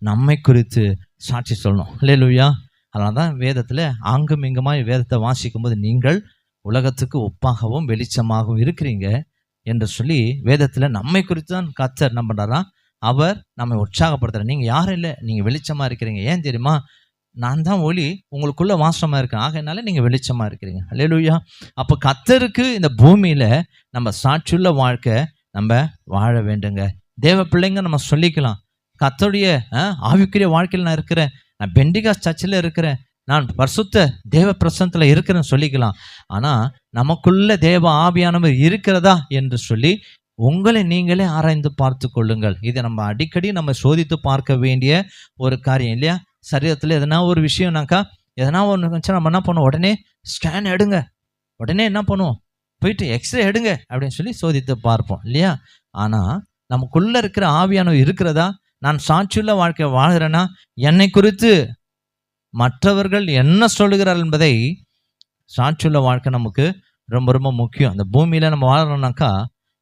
நம்மை குறித்து சாட்சி சொல்லணும். அல்லேலூயா. அதனால தான் வேதத்தில் அங்கும் இங்குமாய் வேதத்தை வாசிக்கும் போது நீங்கள் உலகத்துக்கு ஒப்பாகவும் வெளிச்சமாகவும் இருக்கிறீங்க என்று சொல்லி வேதத்தில் நம்மை குறித்து தான் கர்த்தர் என்ன பண்ணுறாரா, அவர் நம்மை உற்சாகப்படுத்துகிறார். நீங்கள் யாரும் இல்லை, நீங்கள் வெளிச்சமாக இருக்கிறீங்க. ஏன் தெரியுமா? நான் தான் ஒளி, உங்களுக்குள்ள வாசமாக இருக்கேன், ஆகையினால நீங்கள் வெளிச்சமாக இருக்கிறீங்க. அல்லேலூயா. அப்போ கர்த்தருக்கு இந்த பூமியில் நம்ம சாட்சியுள்ள வாழ்க்கை நம்ம வாழ வேண்டுங்க. தேவ பிள்ளைங்க நம்ம சொல்லிக்கலாம், கர்த்தருடைய ஆவிக்குரிய வாழ்க்கையில் நான் இருக்கிறேன், நான் பெண்டிகாஸ் சர்ச்சில் இருக்கிறேன், நான் பரிசுத்த தேவ பிரசன்னத்தில் இருக்கிறேன்னு சொல்லிக்கலாம். ஆனால் நமக்குள்ள தேவ ஆவியானவர் இருக்கிறதா என்று சொல்லி உங்களை நீங்களே ஆராய்ந்து பார்த்து கொள்ளுங்கள். இதை நம்ம அடிக்கடி நம்ம சோதித்து பார்க்க வேண்டிய ஒரு காரியம் இல்லையா? சரீரத்தில் எதனா ஒரு விஷயம்னாக்கா, எதனா ஒன்று நம்ம என்ன பண்ணுவோம், உடனே ஸ்கேன் எடுங்க, உடனே என்ன பண்ணுவோம், போயிட்டு எக்ஸ்ரே எடுங்க அப்படின்னு சொல்லி சோதித்து பார்ப்போம் இல்லையா? ஆனால் நமக்குள்ளே இருக்கிற ஆவியானவர் இருக்கிறதா, நான் சாட்சியுள்ள வாழ்க்கை வாழ்கிறேன்னா, என்னை குறித்து மற்றவர்கள் என்ன சொல்லுகிறார்கள் என்பதை சாட்சியுள்ள வாழ்க்கை நமக்கு ரொம்ப ரொம்ப முக்கியம். அந்த பூமியில் நம்ம வாழறோம்னாக்கா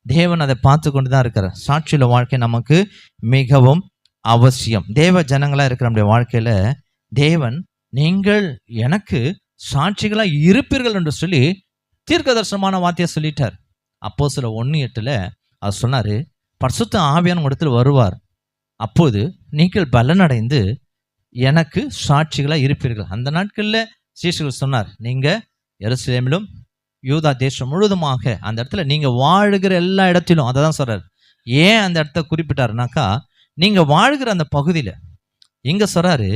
தேவன் அதை பார்த்து கொண்டு தான் இருக்கிறார். சாட்சியுள்ள வாழ்க்கை நமக்கு மிகவும் அவசியம். தேவ ஜனங்களாக இருக்கிற நம்முடைய வாழ்க்கையில் தேவன் நீங்கள் எனக்கு சாட்சிகளாக இருப்பீர்கள் என்று சொல்லி தீர்க்கதரிசனமான வார்த்தையை சொல்லிட்டார். அப்போஸ்தலர் 1:8 அவர் சொன்னார், பரிசுத்த ஆவியான இடத்தில் வருவார், அப்போது நீங்கள் பலனடைந்து எனக்கு சாட்சிகளாக இருப்பீர்கள். அந்த நாட்களில் சீஷர்கள் சொன்னார், நீங்கள் எருசலேமிலும் யூதா தேசம் முழுவதுமாக அந்த இடத்துல நீங்கள் வாழுகிற எல்லா இடத்திலும், அதை தான் சொல்கிறார். ஏன் அந்த இடத்த குறிப்பிட்டாருனாக்கா, நீங்கள் வாழ்கிற அந்த பகுதியில் இங்கே சொல்கிறாரு,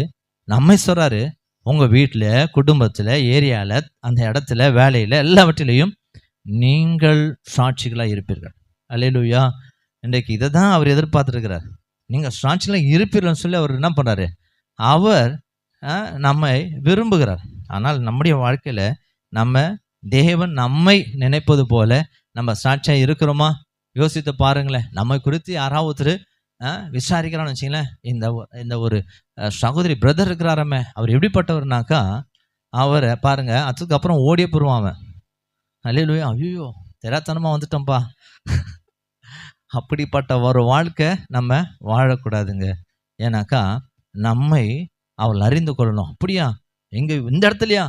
நம்மை சொல்கிறாரு, உங்கள் வீட்டில், குடும்பத்தில், ஏரியாவில், அந்த இடத்துல, வேலையில், எல்லாவற்றிலையும் நீங்கள் சாட்சிகளாக இருப்பீர்கள். அல்லேலூயா. இன்றைக்கு இதை தான் அவர் எதிர்பார்த்துருக்கிறார். நீங்கள் சாட்சிகளாக இருப்பீர்கள்னு சொல்லி அவர் என்ன பண்ணுறாரு, அவர் நம்மை விரும்புகிறார். ஆனால் நம்முடைய வாழ்க்கையில நம்ம தேவன் நம்மை நினைப்பது போல நம்ம சாட்சியா இருக்கிறோமா? யோசித்து பாருங்களேன். நம்மை குறித்து யாராவது ஒருத்தர் விசாரிக்கிறான்னு வச்சிங்களேன், இந்த ஒரு சகோதரி பிரதர் இருக்கிறாரமே, அவர் எப்படிப்பட்டவர்னாக்கா அவரை பாருங்க, அதுக்கப்புறம் ஓடியே போடுவான் அவன். அல்லேலூயா, ஐயோ தெரியாதனமா வந்துட்டோம்ப்பா. அப்படிப்பட்ட ஒரு வாழ்க்கை நம்ம வாழக்கூடாதுங்க. ஏன்னாக்கா நம்மை அவள் அறிந்து கொள்ளணும். அப்படியா, எங்க இந்த இடத்துலையா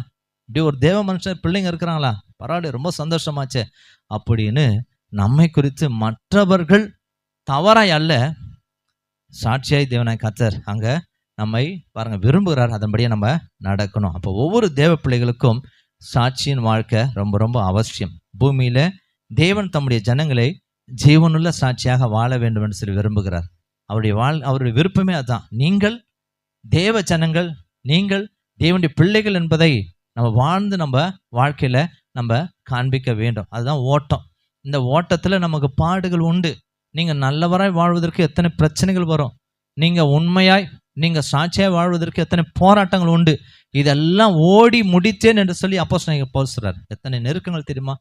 இப்படி ஒரு தேவ மனுஷன் பிள்ளைங்க இருக்கிறாங்களா, பரவாயில்ல, ரொம்ப சந்தோஷமாச்சே அப்படின்னு நம்மை குறித்து மற்றவர்கள் தவறாய் அல்ல, சாட்சியாய் தேவனாய் கர்த்தர் அங்க நம்மை பாருங்க விரும்புகிறார். அதன்படியே நம்ம நடக்கணும். அப்போ ஒவ்வொரு தேவ பிள்ளைகளுக்கும் சாட்சியின் வாழ்க்கை ரொம்ப ரொம்ப அவசியம். பூமியில தேவன் தம்முடைய ஜனங்களை ஜீவனுள்ள சாட்சியாக வாழ வேண்டும் என்று சொல்லி விரும்புகிறார். அவருடைய விருப்பமே அதுதான். நீங்கள் தேவ ஜனங்கள், நீங்கள் தேவனுடைய பிள்ளைகள் என்பதை நம்ம வாழ்ந்து நம்ம வாழ்க்கையில நம்ம காண்பிக்க வேண்டும். அதுதான் ஓட்டம். இந்த ஓட்டத்துல நமக்கு பாடுகள் உண்டு. நீங்க நல்லவராய் வாழ்வதற்கு எத்தனை பிரச்சனைகள் வரும். நீங்க உண்மையாய் நீங்க சாட்சியாய் வாழ்வதற்கு எத்தனை போராட்டங்கள் உண்டு. இதெல்லாம் ஓடி முடித்தேன் என்று சொல்லி அப்போஸ்தலனாகிய பவுல் சொல்றார். எத்தனை நெருக்கங்கள் தெரியுமா?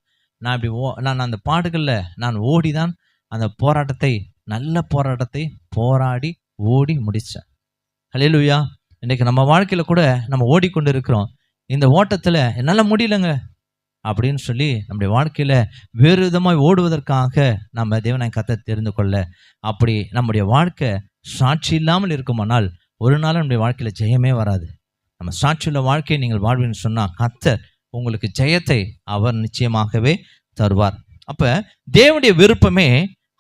நான் அந்த பாடுகள்ல நான் ஓடிதான் அந்த போராட்டத்தை, நல்ல போராட்டத்தை போராடி ஓடி முடிச்சேன். அல்லேலூயா. இன்னைக்கு நம்ம வாழ்க்கையில கூட நம்ம ஓடிக்கொண்டு இருக்கிறோம். இந்த ஓட்டத்துல என்னால முடியலங்க அப்படின்னு சொல்லி நம்முடைய வாழ்க்கையில வேறு விதமாய் ஓடுவதற்காக நம்ம தேவனாய் கர்த்தரை தெரிந்து கொள்ள, அப்படி நம்முடைய வாழ்க்கை சாட்சி இல்லாமல் இருக்குமானால் ஒரு நாள் நம்முடைய வாழ்க்கையில ஜெயமே வராது. நம்ம சாட்சியுள்ள வாழ்க்கையை நீங்கள் வாழ்வீன்னு சொன்னா கர்த்தர் உங்களுக்கு ஜெயத்தை அவர் நிச்சயமாகவே தருவார். அப்ப தேவனுடைய விருப்பமே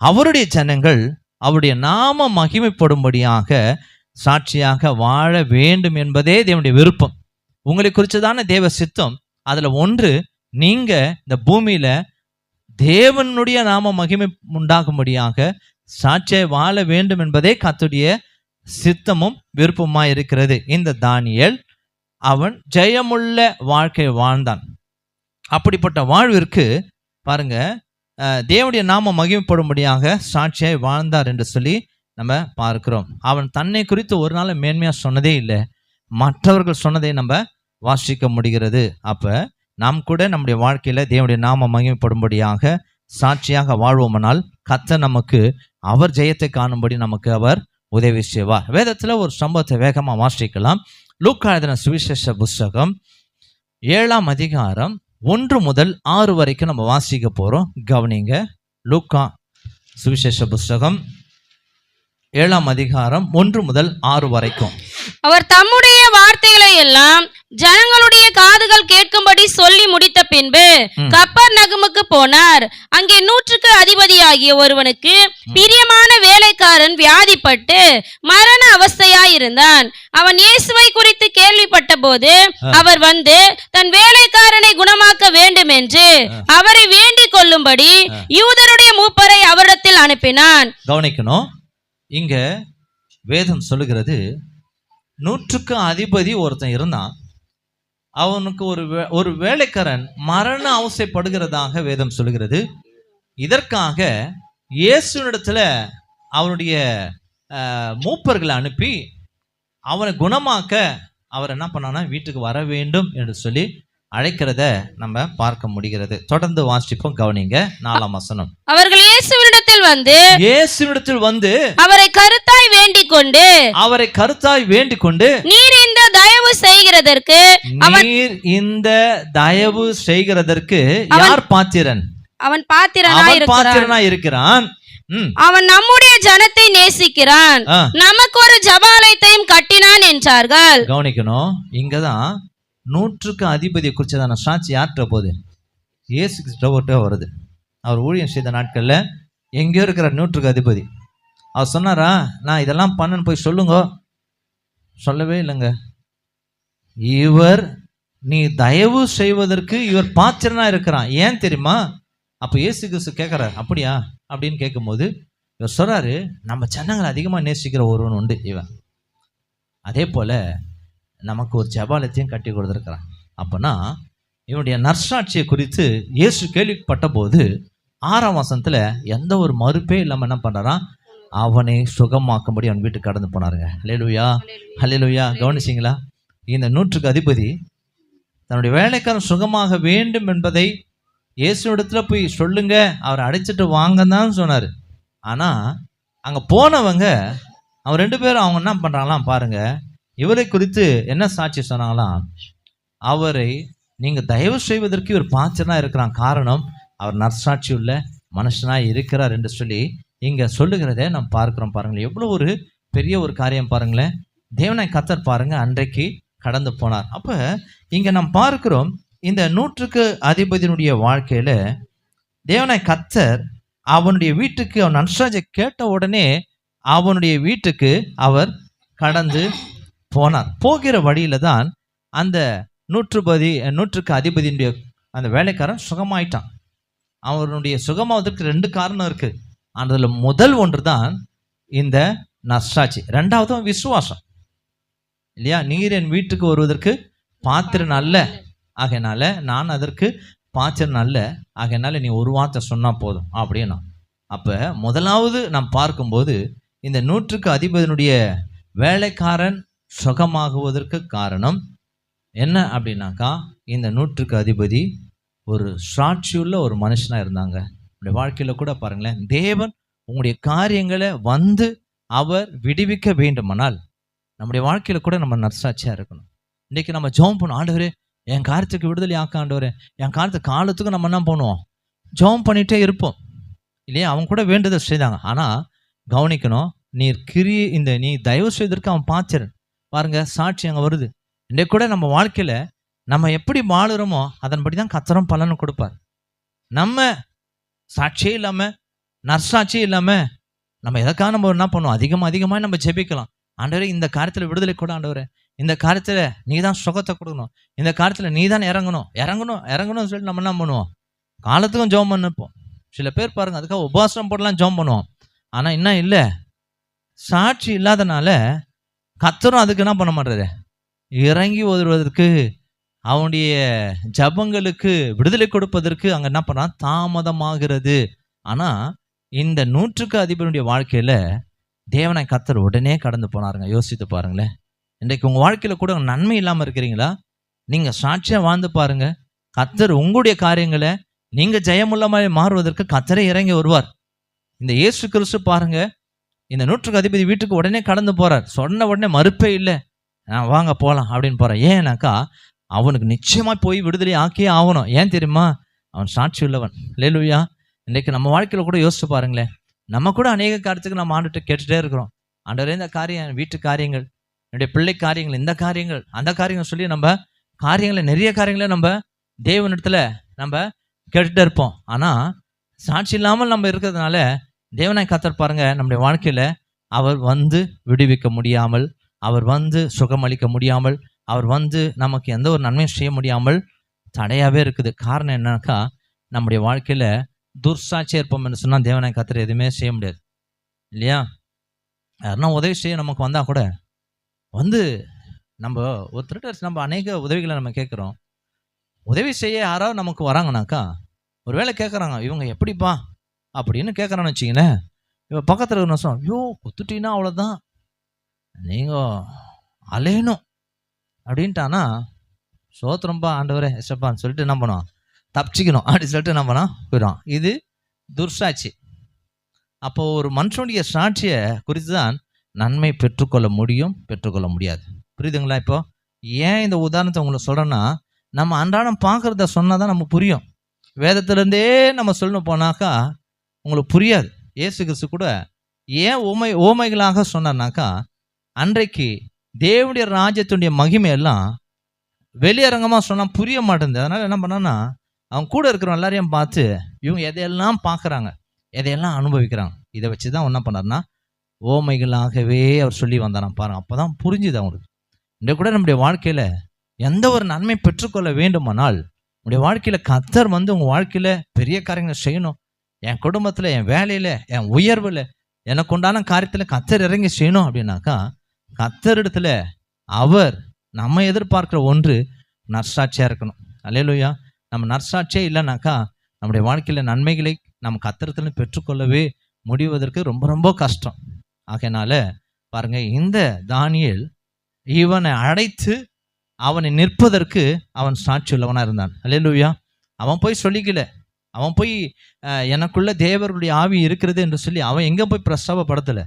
அவருடைய ஜனங்கள் அவருடைய நாம மகிமைப்படும்படியாக சாட்சியாக வாழ வேண்டும் என்பதே தேவனுடைய விருப்பம். உங்களை குறிச்சதான தேவ சித்தம். அதுல ஒன்று, நீங்க இந்த பூமியில தேவனுடைய நாம மகிமை உண்டாகும்படியாக சாட்சியாய் வாழ வேண்டும் என்பதே கர்த்தருடைய சித்தமும் விருப்பமா இருக்கிறது. இந்த தானியேல் அவன் ஜெயமுள்ள வாழ்க்கை வாழ்ந்தான். அப்படிப்பட்ட வாழ்விற்கு பாருங்க தேவனுடைய நாம மகிமைப்படும்படியாக சாட்சியாய் வாழ்ந்தார் என்று சொல்லி நம்ம பார்க்கிறோம். அவன் தன்னை குறித்து ஒரு நாள் மேன்மையா சொன்னதே இல்லை. மற்றவர்கள் சொன்னதை நம்ம வாசிக்க முடிகிறது. அப்ப நாம் கூட நம்முடைய வாழ்க்கையில தேவனுடைய நாம மகிமைப்படும்படியாக சாட்சியாக வாழ்வோமானால் கர்த்தர் நமக்கு அவர் ஜெயத்தை காணும்படி நமக்கு அவர் உதவி செய்வார். வேதத்துல ஒரு சம்பவத்தை வேகமா வாசிக்கலாம். லூக்கா எழுதின சுவிசேஷ புஸ்தகம் 7ஆம் அதிகாரம் 1 முதல் 6 வரைக்கும் நம்ம வாசிக்க போறோம். கவனிங்க. லூக்கா சுவிசேஷ புஸ்தகம் 7ஆம் அதிகாரம் 1 முதல் 6 வரைக்கும். அவர் தம்முடைய வார்த்தைகளை எல்லாம் ஜனங்களுடைய காதுகள் கேட்கும்படி சொல்லி முடித்த பின்பு கப்பர்நகமுக்கு போனார். அங்கே 100க்கு அதிபதியாகிய ஒருவனுக்கு பிரியமான வேலைக்காரன் வியாதிப்பட்டு மரண அவஸ்தையாயிருந்தான். அவன் இயேசுவை குறித்து கேள்விப்பட்ட போது அவர் வந்து தன் வேலைக்காரனை குணமாக்க வேண்டும் என்று அவரை வேண்டிக் கொள்ளும்படி யூதருடைய மூப்பரை அவரிடத்தில் அனுப்பினான். கவனிக்கணும். இங்க வேதம் சொல்லுகிறது, 100க்கு அதிபதி ஒருத்தன் இருந்தான். அவனுக்கு ஒரு வேலைக்காரன் மரண அவசைப்படுகிறதாக வேதம் சொல்லுகிறது. இதற்காக இயேசுவினிடத்துல அவனுடைய மூப்பர்களை அனுப்பி அவனை குணமாக்க அவர் என்ன பண்ணானா வீட்டுக்கு வர வேண்டும் என்று சொல்லி அழைக்கிறத நம்ம பார்க்க முடிகிறது. தொடர்ந்து வாசிப்போம். கவனிங்க. 4ஆம் வசனம். அவர்கள் இயேசுவினிடத்தில் வந்து அவரை கருத்தாய் வேண்டிக் கொண்டு நீர் இந்த தயவு செய்கிறதற்கு யார் பாத்திரன்? அவன் பாத்திரனாய் இருக்கிறான். அவன் நம்முடைய ஜனத்தை நேசிக்கிறான், நமக்கு ஒரு ஜெபாலயத்தையும் கட்டினான் என்றார்கள். கவனிக்கணும். இங்கதான் 100க்கு அதிபதியை குறிச்சதான சாட்சி யார்கிட்ட போகுது? இயேசு கிறிஸ்துவிட்ட வருது. அவர் ஊழியம் செய்த நாட்கள்ல எங்கேயோ இருக்கிற 100க்கு அதிபதி அவர் சொன்னாரா, நான் இதெல்லாம் பண்ணன்னு போய் சொல்லுங்க. சொல்லவே இல்லைங்க. நீ தயவு செய்வதற்கு இவர் பாத்திரனா இருக்கிறான். ஏன் தெரியுமா? அப்ப இயேசு கிறிஸ்து கேட்கிறார், அப்படியா அப்படின்னு கேட்கும்போது இவர் சொல்றாரு, நம்ம ஜனங்களை அதிகமா நேசிக்கிற ஒருவன் உண்டு இவன். அதே போல நமக்கு ஒரு ஜெபாலயத்தையும் கட்டி கொடுத்துருக்கிறான். அப்பனா இவனுடைய நற்சாட்சியை குறித்து இயேசு கேள்விப்பட்ட போது 6ஆம் வசனத்துல எந்த ஒரு மறுப்பே இல்லாம என்ன பண்றான், அவனை சுகமாக்கும்படி அவன் வீட்டுக்கு கடந்து போனாருங்க. ஹல்லேலூயா, ஹல்லேலூயா. கவனிச்சிங்களா? இந்த 100க்கு அதிபதி தன்னுடைய வேலைக்காரன் சுகமாக வேண்டும் என்பதை இயேசுவிடத்துல போய் சொல்லுங்க, அவரை அழைச்சிட்டு வாங்க தான் சொன்னார். ஆனால் அங்கே போனவங்க அவங்க 2 பேரும் அவங்க என்ன பண்ணுறாங்களாம் பாருங்க, இவரை குறித்து என்ன சாட்சி சொன்னாங்களாம், அவரை நீங்கள் தயவு செய்வதற்கு இவர் பாத்திரனாக இருக்கிறான், காரணம் அவர் நற்சாட்சி உள்ள மனுஷனாக இருக்கிறார் என்று சொல்லி இங்கே சொல்லுகிறதே நம்ம பார்க்குறோம். பாருங்களேன், எவ்வளோ ஒரு பெரிய ஒரு காரியம் பாருங்களேன். தேவனாய் கர்த்தர் பாருங்க அன்றைக்கு கடந்து போனார். அப்போ இங்கே நாம் பார்க்கிறோம், இந்த 100க்கு அதிபதியினுடைய வாழ்க்கையில் தேவனாய் கர்த்தர் அவனுடைய வீட்டுக்கு அவன் நன்றாஜை கேட்ட உடனே அவனுடைய வீட்டுக்கு அவர் கடந்து போனார். போகிற வழியில தான் அந்த 100க்கு அதிபதியினுடைய அந்த வேலைக்காரன் சுகமாயிட்டான். அவனுடைய சுகமாவதற்கு 2 காரணம் இருக்கு. அதில் முதல் ஒன்று தான் இந்த நற்சாட்சி, 2வது விசுவாசம் இல்லையா. நீர் என் வீட்டுக்கு வருவதற்கு பாத்திரன் அல்ல, ஆகையினால நான் அதற்கு பாத்திரன் அல்ல, ஆகையினால நீ ஒரு வார்த்தை சொன்னா போதும் அப்படின்னா. அப்ப முதலாவது நாம் பார்க்கும்போது இந்த 100க்கு அதிபதியினுடைய வேலைக்காரன் சுகமாகுவதற்கு காரணம் என்ன அப்படின்னாக்கா, இந்த 100க்கு அதிபதி ஒரு சாட்சியுள்ள ஒரு மனுஷனா இருந்தாங்க. நம்முடைய வாழ்க்கையில கூட பாருங்களேன், தேவன் உங்களுடைய காரியங்களை வந்து அவர் விடுவிக்க வேண்டுமானால் நம்முடைய வாழ்க்கையில கூட நம்ம நற்சாட்சியா இருக்கணும். இன்னைக்கு நம்ம ஜெபம் பண்ணுவோம், ஆண்டவரே என் காரியத்துக்கு விடுதலை ஆக்க ஆண்டவரே, என் காலத்துக்கு நம்ம என்ன பண்ணுவோம், ஜெபம் பண்ணிட்டே இருப்போம் இல்லையா. அவங்க கூட வேண்டுதல் செய்தாங்க. ஆனா கவனிக்கணும், நீ தயவு செய்வதற்கு அவன் பாத்திரன். பாருங்க, சாட்சி அங்க வருது. இன்றைக்கு கூட நம்ம வாழ்க்கையில நம்ம எப்படி வாழுறோமோ அதன்படி தான் கர்த்தரும் பலன் கொடுப்பார். நம்ம சாட்சியே இல்லாம நற்சாட்சியே இல்லாம நம்ம எதற்காக நம்ம என்ன பண்ணுவோம், அதிகமாக நம்ம ஜெபிக்கலாம். ஆண்டவரே இந்த காரியத்தில் விடுதலை கூட, ஆண்டவரே இந்த காரியத்தில் நீ தான் சுகத்தை கொடுக்கணும், இந்த காரியத்தில் நீ தான் இறங்கணும்னு சொல்லிட்டு நம்ம என்ன பண்ணுவோம், காலத்துக்கும் ஜெபம் பண்ணிப்போம். சில பேர் பாருங்க அதுக்காக உபவாசம் போடலாம் ஜெபம் பண்ணுவோம். ஆனால் என்ன இல்லை, சாட்சி இல்லாதனால கர்த்தரும் அதுக்கு என்ன பண்ண மாட்டாரு, இறங்கி வருவதற்கு அவனுடைய ஜபங்களுக்கு விடுதலை கொடுப்பதற்கு அங்கே என்ன பண்ணான், தாமதமாகிறது. ஆனால் இந்த 100க்கு அதிபதியுடைய வாழ்க்கையில் தேவனாய் கர்த்தர் உடனே கடந்து போனாருங்க. யோசித்து பாருங்களேன், இன்றைக்கு உங்கள் வாழ்க்கையில் கூட நன்மை இல்லாமல் இருக்கிறீங்களா, நீங்கள் சாட்சியாக வாழ்ந்து பாருங்க, கர்த்தர் உங்களுடைய காரியங்களை நீங்கள் ஜெயமுள்ள மாதிரி மாறுவதற்கு கர்த்தரே இறங்கி வருவார். இந்த இயேசு கிறிஸ்து பாருங்க, இந்த 100க்கு அதிபதி வீட்டுக்கு உடனே கடந்து போறார். சொன்ன உடனே மறுப்பே இல்லை, வாங்க போகலாம் அப்படின்னு போகிறான். ஏன்னாக்கா அவனுக்கு நிச்சயமாக போய் விடுதலை ஆக்கியே ஆகணும். ஏன் தெரியுமா, அவன் சாட்சி உள்ளவன். அல்லேலூயா. இன்றைக்கு நம்ம வாழ்க்கையில் கூட யோசிச்சு பாருங்களேன், நம்ம கூட அநேக காரியத்துக்கு நம்ம ஆண்டுகிட்ட கேட்டுகிட்டே இருக்கிறோம், ஆண்டவரே இந்த காரியம், வீட்டு காரியங்கள், என்னுடைய பிள்ளை காரியங்கள், இந்த காரியங்கள், அந்த காரியங்கள் சொல்லி நம்ம காரியங்களை, நிறைய காரியங்களை நம்ம தேவனிடத்துல நம்ம கேட்டுகிட்டே இருப்போம். ஆனால் சாட்சி இல்லாமல் நம்ம இருக்கிறதுனால தேவனாய் கர்த்தர் பாருங்க நம்முடைய வாழ்க்கையில் அவர் வந்து விடுவிக்க முடியாமல், அவர் வந்து சுகமளிக்க முடியாமல், அவர் வந்து நமக்கு எந்த ஒரு நன்மையும் செய்ய முடியாமல் தடையாகவே இருக்குது. காரணம் என்னன்னாக்கா, நம்முடைய வாழ்க்கையில் துர்சாட்சியாக இருப்போம் என்று சொன்னால் தேவனாய் கர்த்தர் எதுவுமே செய்ய முடியாது இல்லையா. யாருன்னா உதவி செய்ய நமக்கு வந்தால் கூட வந்து நம்ம ஒருத்தர் நம்ம அநேக உதவிகளை நம்ம கேட்குறோம். உதவி செய்ய யாராவது நமக்கு வராங்கனாக்கா, ஒரு வேளை கேட்குறாங்க, இவங்க எப்படிப்பா அப்படின்னு கேட்குறான்னு வச்சிங்களேன், இவன் பக்கத்தில் இருக்கிற சொல், ஐயோ குத்துட்டீங்கன்னா அவ்வளோதான், நீங்கள் அலையணும் அப்படின்ட்டானா, சோத்திரம்பா ஆண்டவரே எஸ்ப்பான்னு சொல்லிட்டு என்ன பண்ணுவோம், தப்பிச்சிக்கணும் அப்படின்னு சொல்லிட்டு என்ன பண்ணோம் போயிடும். இது துர்சாட்சி. அப்போ ஒரு மனுஷனுடைய சாட்சியை குறித்து தான் நன்மை பெற்றுக்கொள்ள முடியும், பெற்றுக்கொள்ள முடியாது. புரியுதுங்களா? இப்போ ஏன் இந்த உதாரணத்தை உங்களுக்கு சொல்கிறேன்னா, நம்ம அன்றாடம் பார்க்குறத சொன்னால் தான் நமக்கு புரியும். வேதத்திலேருந்தே நம்ம சொல்லணும் போனாக்கா உங்களுக்கு புரியாது. இயேசு கிறிஸ்து கூட ஏன் ஓமைகளாக சொன்னார்னாக்கா, அன்றைக்கு தேவனுடைய ராஜ்யத்துடைய மகிமையெல்லாம் வெளியரங்கமாக சொன்னால் புரிய மாட்டேங்குது. அதனால் என்ன பண்ணான்னா, அவங்க கூட இருக்கிறவங்க எல்லாரையும் பார்த்து இவங்க எதையெல்லாம் பார்க்குறாங்க, எதையெல்லாம் அனுபவிக்கிறாங்க, இதை வச்சு தான் என்ன பண்ணார்னா ஓமைகளாகவே அவர் சொல்லி வந்தாராம். பாருங்க, அப்போ தான் புரிஞ்சுது அவங்களுக்கு. இந்த கூட நம்முடைய வாழ்க்கையில் எந்த ஒரு நன்மை பெற்றுக்கொள்ள வேண்டுமானால் நம்முடைய வாழ்க்கையில் கர்த்தர் வந்து உங்கள் வாழ்க்கையில் பெரிய காரியங்களை செய்யணும். என் குடும்பத்தில், என் வேலையில், என் உயர்வில், எனக்கு உண்டான காரியத்தில் கர்த்தர் இறங்கி செய்யணும் அப்படின்னாக்கா, கர்த்தரிடத்துல அவர் நம்ம எதிர்பார்க்குற ஒன்று நற்சாட்சியாக இருக்கணும். அல்லேலூயா. நம்ம நற்சாட்சியே இல்லைனாக்கா நம்முடைய வாழ்க்கையில் நன்மைகளை நம்ம கர்த்தரிடத்துல பெற்றுக்கொள்ளவே முடிவதற்கு ரொம்ப ரொம்ப கஷ்டம். ஆகையினால பாருங்க, இந்த தானியேல் இவனை அழைத்து அவனை நிற்பதற்கு அவன் சாட்சி உள்ளவனா இருந்தான். அல்லேலூயா. அவன் போய் சொல்லிக்கல, அவன் போய் எனக்குள்ள தேவருடைய ஆவி இருக்கிறது என்று சொல்லி அவன் எங்க போய் பிரஸ்தாபப்படுத்தல.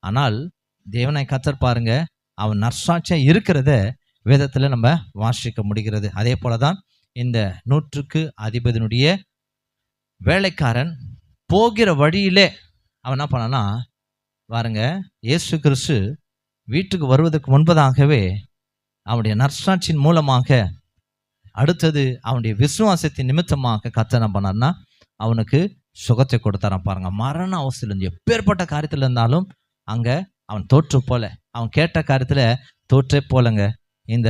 ஆனால் தேவனாய் கர்த்தர் பாருங்க, அவன் நற்சாட்சியா இருக்கிறத வேதத்துல நம்ம வாசிக்க முடிகிறது. அதே போலதான் இந்த 100க்கு அதிபதியினுடைய வேலைக்காரன் போகிற வழியிலே அவன் என்ன பண்ணான்னா, பாருங்க, இயேசு கிறிஸ்து வீட்டுக்கு வருவதற்கு முன்பதாகவே அவனுடைய நற்சாட்சியின் மூலமாக, அடுத்தது அவனுடைய விசுவாசத்தின் நிமித்தமாக கர்த்தர் என்ன பண்ணார்னா அவனுக்கு சுகத்தை கொடுத்தாராம். பாருங்க, மரண அவஸ்தையில் இருந்து எப்பேற்பட்ட காரியத்தில் இருந்தாலும் அங்க அவன் தோற்று போல, அவன் கேட்ட காரியத்துல தோற்றே போலங்க. இந்த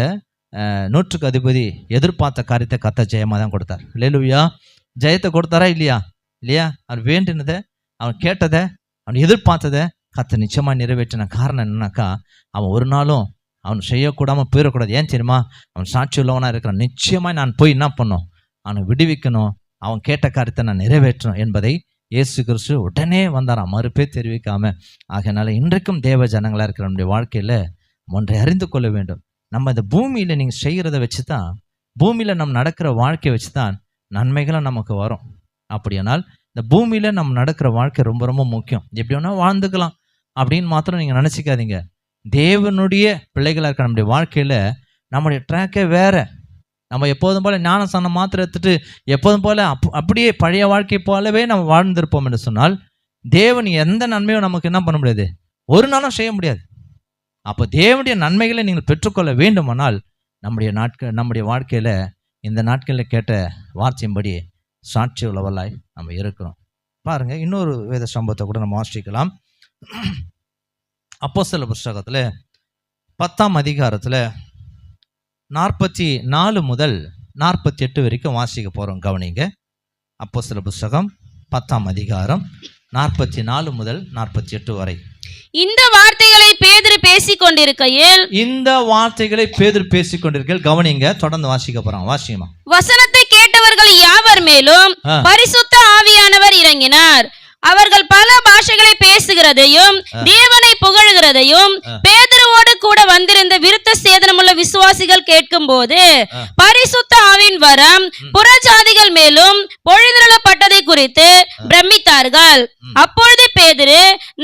100க்கு அதிபதி எதிர்பார்த்த காரியத்தை கர்த்தர் ஜெயமா தான் கொடுத்தார். அல்லேலூயா. ஜெயத்தை கொடுத்தாரா இல்லையா? இல்லையா? அவன் வேண்டினதை, அவன் கேட்டதை, அவன் எதிர்பார்த்ததை கர்த்தர் நிச்சயமா நிறைவேற்றின. காரணம் என்னன்னாக்கா, அவன் ஒரு நாளும் அவன் செய்யக்கூடாம போயிடக்கூடாது. ஏன் தெரியுமா? அவன் சாட்சி உள்ளவனா இருக்கிறான். நிச்சயமா நான் போய் என்ன பண்ணும், அவனை விடுவிக்கணும், அவன் கேட்ட காரியத்தை நான் நிறைவேற்றணும் என்பதை இயேசு கிறிஸ்து உடனே வந்தாராம், மறுப்பே தெரிவிக்காம. ஆகையினால இன்றைக்கும் தேவ ஜனங்களா இருக்கிற நம்முடைய வாழ்க்கையில ஒன்றை அறிந்து கொள்ள வேண்டும். நம்ம இந்த பூமியில நீங்க செய்கிறத வச்சுதான், பூமியில நம்ம நடக்கிற வாழ்க்கையை வச்சுதான் நன்மைகளும் நமக்கு வரும். அப்படியானால் இந்த பூமியில நம்ம நடக்கிற வாழ்க்கை ரொம்ப ரொம்ப முக்கியம். எப்படி வேணா வாழ்ந்துக்கலாம் அப்படின்னு மாத்திரம் நீங்க நினைச்சிக்காதீங்க. தேவனுடைய பிள்ளைகளா இருக்கிற நம்முடைய வாழ்க்கையில நம்முடைய ட்ராக்கே வேற. நம்ம எப்போதும் போல ஞானஸ்நானம் மாத்திரம் எடுத்துட்டு எப்போதும் போல அப்படியே பழைய வாழ்க்கை போலவே நம்ம வாழ்ந்திருப்போம் என்று சொன்னால் தேவன் எந்த நன்மையும் நமக்கு என்ன பண்ண முடியாது, ஒரு நாளும் செய்ய முடியாது. அப்போ தேவனுடைய நன்மைகளை நீங்கள் பெற்றுக்கொள்ள வேண்டுமானால் நம்முடைய வாழ்க்கையில இந்த நாட்களில் கேட்ட வார்த்தையின்படி சாட்சி உள்ளவர்களாய் நம்ம இருக்கிறோம். பாருங்க, இன்னொரு வேத சம்பவத்தை கூட நம்ம வாசிக்கலாம். அப்போஸ்தலர் புஸ்தகத்துல 10ஆம் அதிகாரத்துல 44 முதல் 48 வரைக்கும் வாசிக்க போறோம். கவனிங்க. அப்போஸ்தலர் புஸ்தகம் 10ஆம் அதிகாரம் 44 முதல் 48 வரை. இந்த வார்த்தைகளை பேதுரு பேசிக் கொண்டிருக்கையில் கவனிங்க, தொடர்ந்து வாசிக்க போறோம். வாசிக்கமா. வசனத்தை கேட்டவர்கள் யாவர் மேலும் பரிசுத்த ஆவியானவர் இறங்கினார். அவர்கள் பல பாஷைகளை பேசுகிறதையும் தேவனை புகழ்கிறதையும் பேதுருவோடு கூட வந்திருந்த விருத்த சேதனமுள்ள விசுவாசிகள் கேட்கும் போது பரிசுத்த ஆவியின் வரம் புறஜாதிகள் மேலும் பொழிதரப்பட்டதை குறித்து பிரமித்தார்கள். அப்பொழுது பேதுரு,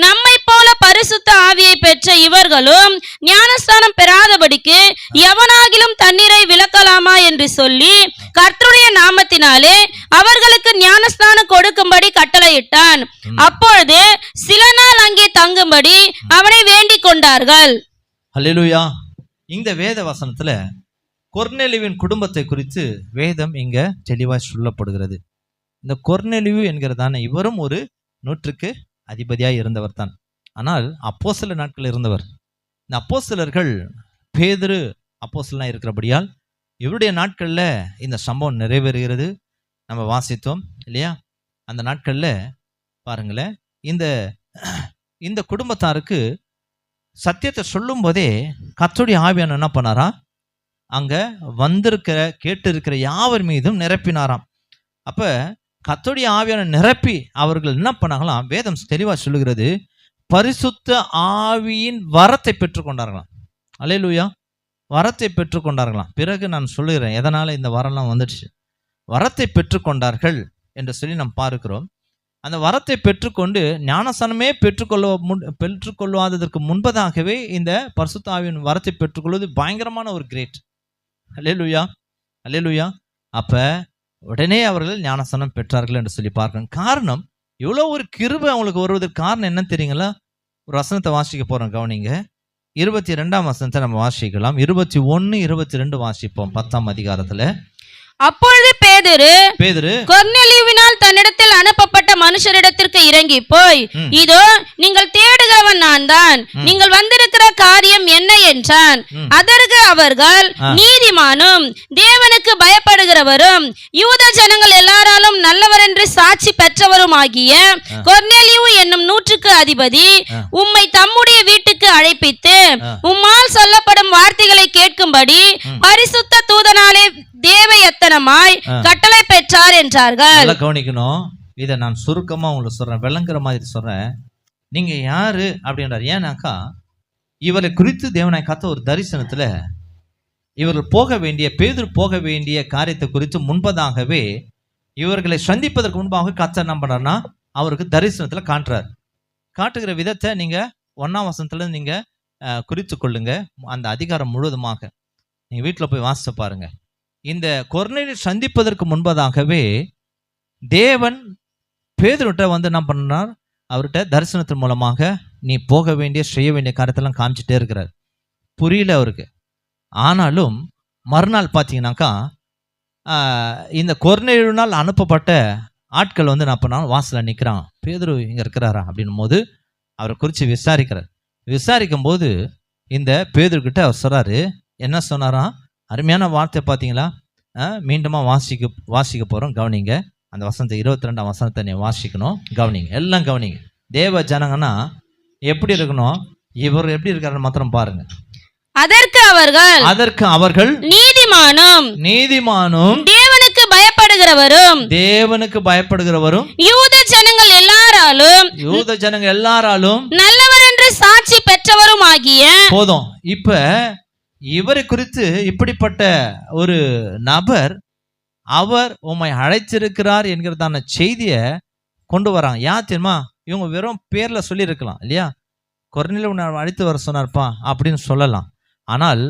நம்மை போல பரிசுத்த ஆவியை பெற்ற இவர்களும் ஞானஸ்தானம் பெறாதபடிக்கு எவனாகிலும் தண்ணீரை விலக்கலாமா என்று சொல்லி கர்த்தருடைய நாமத்தினாலே அவர்களுக்கு ஞானஸ்தானம் கொடுக்கும்படி கட்டளையிட்டான். அப்பொழுது சில நாள் அங்கே தங்கும்படி அவனை வேண்டிக் கொண்டார்கள். அல்லேலூயா. இந்த வேத வசனத்துல கொர்நேலியுவின் குடும்பத்தை குறித்து வேதம் இங்க தெளிவாய் சொல்லப்படுகிறது. இந்த கொர்நேலியு என்கிறதான இவரும் ஒரு 100க்கு அதிபதியாய் இருந்தவர் தான். ஆனால் அப்போஸ்தலர் நாட்கள் இருந்தவர். இந்த அப்போஸ்தலர்கள் பேதுரு அப்போஸ்தலனா இருக்கிறபடியால் இவருடைய நாட்கள்ல இந்த சம்பவம் நிறைவேறுகிறது. நம்ம வாசித்தோம் இல்லையா? அந்த நாட்கள்ல பாருங்களேன், இந்த குடும்பத்தாருக்கு சத்தியத்தை சொல்லும் போதே கர்த்தருடைய ஆவியானவர் என்ன பண்ணாரா, அங்க வந்திருக்கிற கேட்டு இருக்கிற யாவர் மீதும் நிரப்பினாராம். அப்ப கர்த்தருடைய ஆவியானவர் நிரப்பி அவர்கள் என்ன பண்ணாங்களாம், வேதம் தெளிவா சொல்லுகிறது, பரிசுத்த ஆவியின் வரத்தை பெற்றுக்கொண்டார்களாம். அல்லேலூயா. வரத்தை பெற்றுக்கொண்டார்களாம். பிறகு நான் சொல்லுகிறேன் எதனால இந்த வரம்லாம் வந்துடுச்சு. வரத்தை பெற்றுக்கொண்டார்கள் என்று சொல்லி நாம் பார்க்கிறோம். அந்த வரத்தை பெற்றுக்கொண்டு ஞானஸ்நானமே பெற்றுக்கொள்ளாததற்கு முன்பதாகவே இந்த பரிசுத்த ஆவியின் வரத்தை பெற்றுக்கொள்வது பயங்கரமான ஒரு கிரேட். அல்லேலூயா, அல்லேலூயா. அப்ப உடனே அவர்கள் ஞானஸ்நானம் பெற்றார்கள் என்று சொல்லி பார்க்கணும். காரணம், இவ்வளோ ஒரு கிருபை அவங்களுக்கு வருவதற்கு காரணம் என்ன தெரியுங்களா? ஒரு வசனத்தை வாசிக்க போறோம். கவனிங்க. 22ஆம் வசனத்தை நம்ம வாசிக்கலாம். 21, 22 வாசிப்போம் 10ஆம் அதிகாரத்துல. அப்பொழுது பேதுரு கொர்நேலியுவினால் தன்னிடத்தில் அனுப்பப்பட்ட மனுஷரிடத்திற்கு இறங்கி போய், இதோ நீங்கள் தேடுகிறவன் நான் தான், நீங்கள் வந்திருக்கிற காரியம் என்ன என்றான். அதற்கு அவர்கள், நீதிமானும் தேவனுக்கு பயப்படுகிறவரும் யூத ஜனங்கள் எல்லாராலும் நல்லவர் என்று சாட்சி பெற்றவரும் ஆகிய கொர்நேலியு என்னும் 100க்கு அதிபதி உம்மை தம்முடைய வீட்டுக்கு அழைப்பித்து உம்மால் சொல்லப்படும் வார்த்தைகளை கேட்கும்படி பரிசுத்த தூதனாலே தேவயத்தனமாய் கட்டளை பெற்றார் என்றார்கள். கவனிக்கணும். இதை நான் சுருக்கமா உங்களுக்கு சொல்றேன், விளங்குற மாதிரி சொல்றேன். நீங்க யாரு அப்படின்றார். ஏன்னாக்கா இவரை குறித்து தேவனாய் கர்த்தர் ஒரு தரிசனத்துல இவர்கள் பேதுரு போக வேண்டிய காரியத்தை குறித்து முன்பதாகவே இவர்களை சந்திப்பதற்கு முன்பாக கர்த்தர் என்ன பண்றாருன்னா அவருக்கு தரிசனத்துல காட்டுகிற விதத்தை நீங்க 1ஆம் வசனத்துல நீங்க குறித்து கொள்ளுங்க. அந்த அதிகாரம் முழுவதுமாக நீங்க வீட்டுல போய் வாசிச்சு பாருங்க. இந்த கொர்நேலியை சந்திப்பதற்கு முன்பதாகவே தேவன் பேதுருட்ட வந்து என்ன பண்ணார், அவர்கிட்ட தரிசனத்தின் மூலமாக நீ போக வேண்டிய செய்ய வேண்டிய காரியத்தெல்லாம் காமிச்சிட்டே இருக்கிறார். புரியல அவருக்கு. ஆனாலும் மறுநாள் பார்த்தீங்கன்னாக்கா இந்த கொர்நேலியினால் அனுப்பப்பட்ட ஆட்கள் வந்து என்ன பண்ணாலும் வாசலில் நிற்கிறான். பேதுரு இங்கே இருக்கிறாரா அப்படின்னும் போது அவரை குறித்து விசாரிக்கும் போது இந்த பேதுருக்கிட்ட அவர் சொல்கிறாரு. என்ன சொன்னாராம்? அருமையான வார்த்தை பார்த்தீங்களா? மீண்டுமா வாசிக்க போகிறோம், கவனிங்க. அந்த வசனத்தை 22ஆம் வசனத்தை நீ வாசிக்கணும், கவனிங்க, எல்லாம் கவனிங்க. தேவ ஜனங்கன்னா எப்படி இருக்கணும், இவர் எப்படி இருக்காருன்னு மாத்திரம் பாருங்க. அதற்கு அவர்கள் நீதிமானும் தேவனுக்கு பயப்படுகிறவரும் யூத ஜனங்கள் எல்லாராலும் நல்லவர் என்று சாட்சி பெற்றவரும் ஆகிய. போதும். இப்ப இவரை குறித்து இப்படிப்பட்ட ஒரு நபர் அவர் உம்மை அழைச்சிருக்கிறார் என்கிறதான செய்தியை கொண்டு வராங்க. யார் தெரியுமா? இவங்க வெறும் பேர்ல சொல்லி இருக்கலாம் இல்லையா, கொர்நேலியை உன்னை அழைத்து வர சொன்னார்ப்பா அப்படின்னு சொல்லலாம். ஆனால்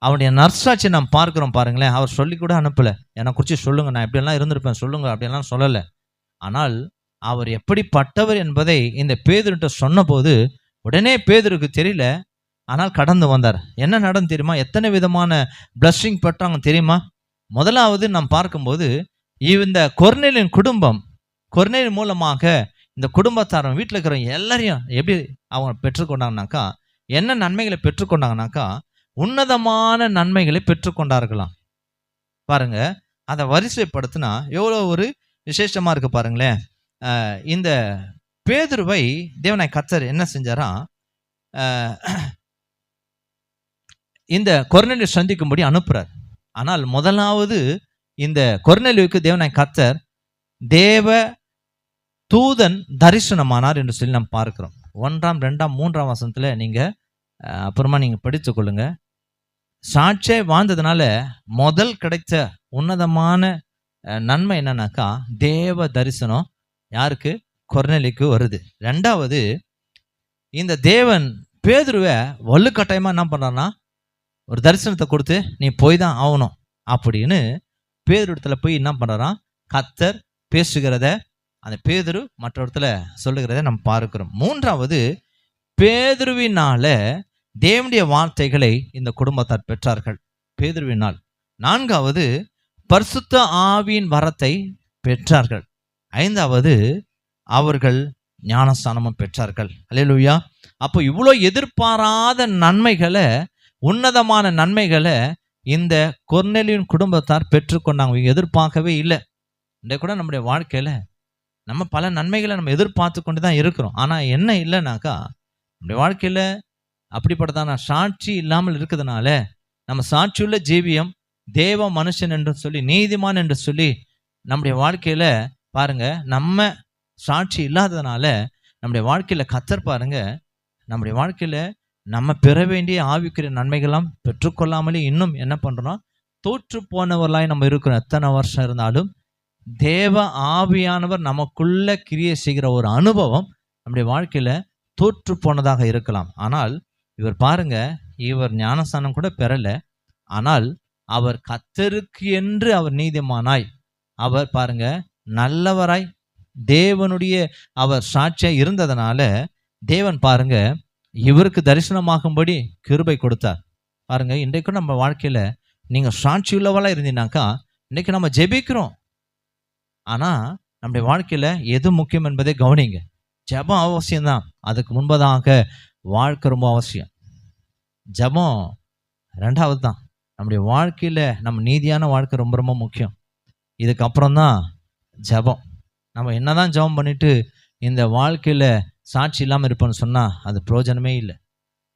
அவனுடைய நற்சாட்சி நாம் பார்க்கிறோம் பாருங்களேன். அவர் சொல்லி கூட அனுப்பலை, என்னை குறித்து சொல்லுங்க, நான் எப்படியெல்லாம் இருந்திருப்பேன் சொல்லுங்க அப்படியெல்லாம் சொல்லலை. ஆனால் அவர் எப்படிப்பட்டவர் என்பதை இந்த பேதுருட்ட சொன்னபோது உடனே பேதுருக்கு தெரியல, ஆனால் கடந்து வந்தார். என்ன நடந்து தெரியுமா? எத்தனை விதமான பிளஸ்ஸிங் பெற்றாங்க தெரியுமா? முதலாவது நாம் பார்க்கும்போது இந்த கொர்நேலியின் குடும்பம், கொர்நேலியின் மூலமாக இந்த குடும்பத்தாரன் வீட்டில் இருக்கிறவங்க எல்லாரையும் எப்படி அவங்க பெற்றுக்கொண்டாங்கனாக்கா, என்ன நன்மைகளை பெற்றுக்கொண்டாங்கனாக்கா உன்னதமான நன்மைகளை பெற்றுக்கொண்டார்களாம். பாருங்க, அதை வரிசைப்படுத்தினா எவ்வளோ ஒரு விசேஷமா இருக்கு பாருங்களேன். இந்த பேதுருவை தேவனாய் கர்த்தர் என்ன செஞ்சாரா, இந்த கொர்நேலியை சந்திக்கும்படி அனுப்புறார். ஆனால் முதலாவது இந்த கொர்நேலியுக்கு தேவனாய் கர்த்தர் தேவ தூதன் தரிசனமானார் என்று சொல்லி நாம் பார்க்கிறோம். 1ஆம் 2ஆம் 3ஆம் வசனத்துல நீங்க அப்புறமா நீங்க படித்து கொள்ளுங்க. சாட்சியை வாழ்ந்ததுனால முதல் கிடைத்த உன்னதமான நன்மை என்னன்னாக்கா தேவ தரிசனம் யாருக்கு? கொர்நேலிக்கு வருது. 2வது இந்த தேவன் பேதுருவை வலுக்கட்டாயமா என்ன பண்றான்னா ஒரு தரிசனத்தை கொடுத்து நீ போய் தான் ஆகணும் அப்படின்னு பேதுரு இடத்துல போய் என்ன பண்றாராம், கர்த்தர் பேசுகிறத அந்த பேதுரு மற்ற இடத்துல சொல்லுகிறத நம்ம பார்க்கிறோம். 3வது பேதுருவினால தேவனுடைய வார்த்தைகளை இந்த குடும்பத்தார் பெற்றார்கள், பேதுருவினால். 4வது பரிசுத்த ஆவியின் வரத்தை பெற்றார்கள். 5வது அவர்கள் ஞானஸ்தானமும் பெற்றார்கள். அல்லேலூயா. அப்போ இவ்வளோ எதிர்பாராத நன்மைகளை, உன்னதமான நன்மைகளை இந்த கொர்நேலியின் குடும்பத்தார் பெற்றுக்கொண்டாங்க. எதிர்பார்க்கவே இல்லை. இன்றைக்கு கூட நம்முடைய வாழ்க்கையில நம்ம பல நன்மைகளை நம்ம எதிர்பார்த்து கொண்டு தான் இருக்கிறோம். ஆனால் என்ன இல்லைனாக்கா நம்முடைய வாழ்க்கையில் அப்படிப்பட்டதான சாட்சி இல்லாமல் இருக்கிறதுனால நம்ம சாட்சியுள்ள ஜீவியம், தேவ மனுஷன் என்று சொல்லி, நீதிமான் என்று சொல்லி நம்முடைய வாழ்க்கையில் பாருங்க, நம்ம சாட்சி இல்லாததுனால நம்முடைய வாழ்க்கையில் கர்த்தர் பாருங்க, நம்முடைய வாழ்க்கையில் நம்ம பெற வேண்டிய ஆவிக்குரிய நன்மைகளாம் பெற்றுக்கொள்ளாமலே இன்னும் என்ன பண்ணுறோம், தோற்று போனவர்களாய் நம்ம இருக்கிறோம். எத்தனை வருஷம் இருந்தாலும் தேவ ஆவியானவர் நமக்குள்ள கிரியை செய்கிற ஒரு அனுபவம் நம்முடைய வாழ்க்கையில தோற்று போனதாக இருக்கலாம். ஆனால் இவர் பாருங்க, இவர் ஞானஸ்தானம் கூட பெறல. ஆனால் அவர் கர்த்தருக்கு என்று அவர் நீதிமானாய், அவர் பாருங்க நல்லவராய், தேவனுடைய அவர் சாட்சியா இருந்ததனால தேவன் பாருங்க இவருக்கு தரிசனமாகும்படி கிருபை கொடுத்தார். பாருங்க, இன்றைக்கும் நம்ம வாழ்க்கையில நீங்க சாட்சி உள்ளவளா இருந்தீங்கன்னாக்கா இன்னைக்கு நம்ம ஜெபிக்கிறோம். ஆனா நம்முடைய வாழ்க்கையில எது முக்கியம் என்பதை கவனிங்க. ஜெபம் அவசியம்தான், அதுக்கு முன்பதாக வாழ்க்கை ரொம்ப அவசியம். ஜெபம் 2வது தான். நம்முடைய வாழ்க்கையில நம்ம நீதியான வாழ்க்கை ரொம்ப ரொம்ப முக்கியம். இதுக்கப்புறம் தான் ஜெபம். நம்ம என்னதான் ஜெபம் பண்ணிட்டு இந்த வாழ்க்கையில சாட்சி இல்லாமல் இருப்போம்னு சொன்னா அது பிரயோஜனமே இல்லை.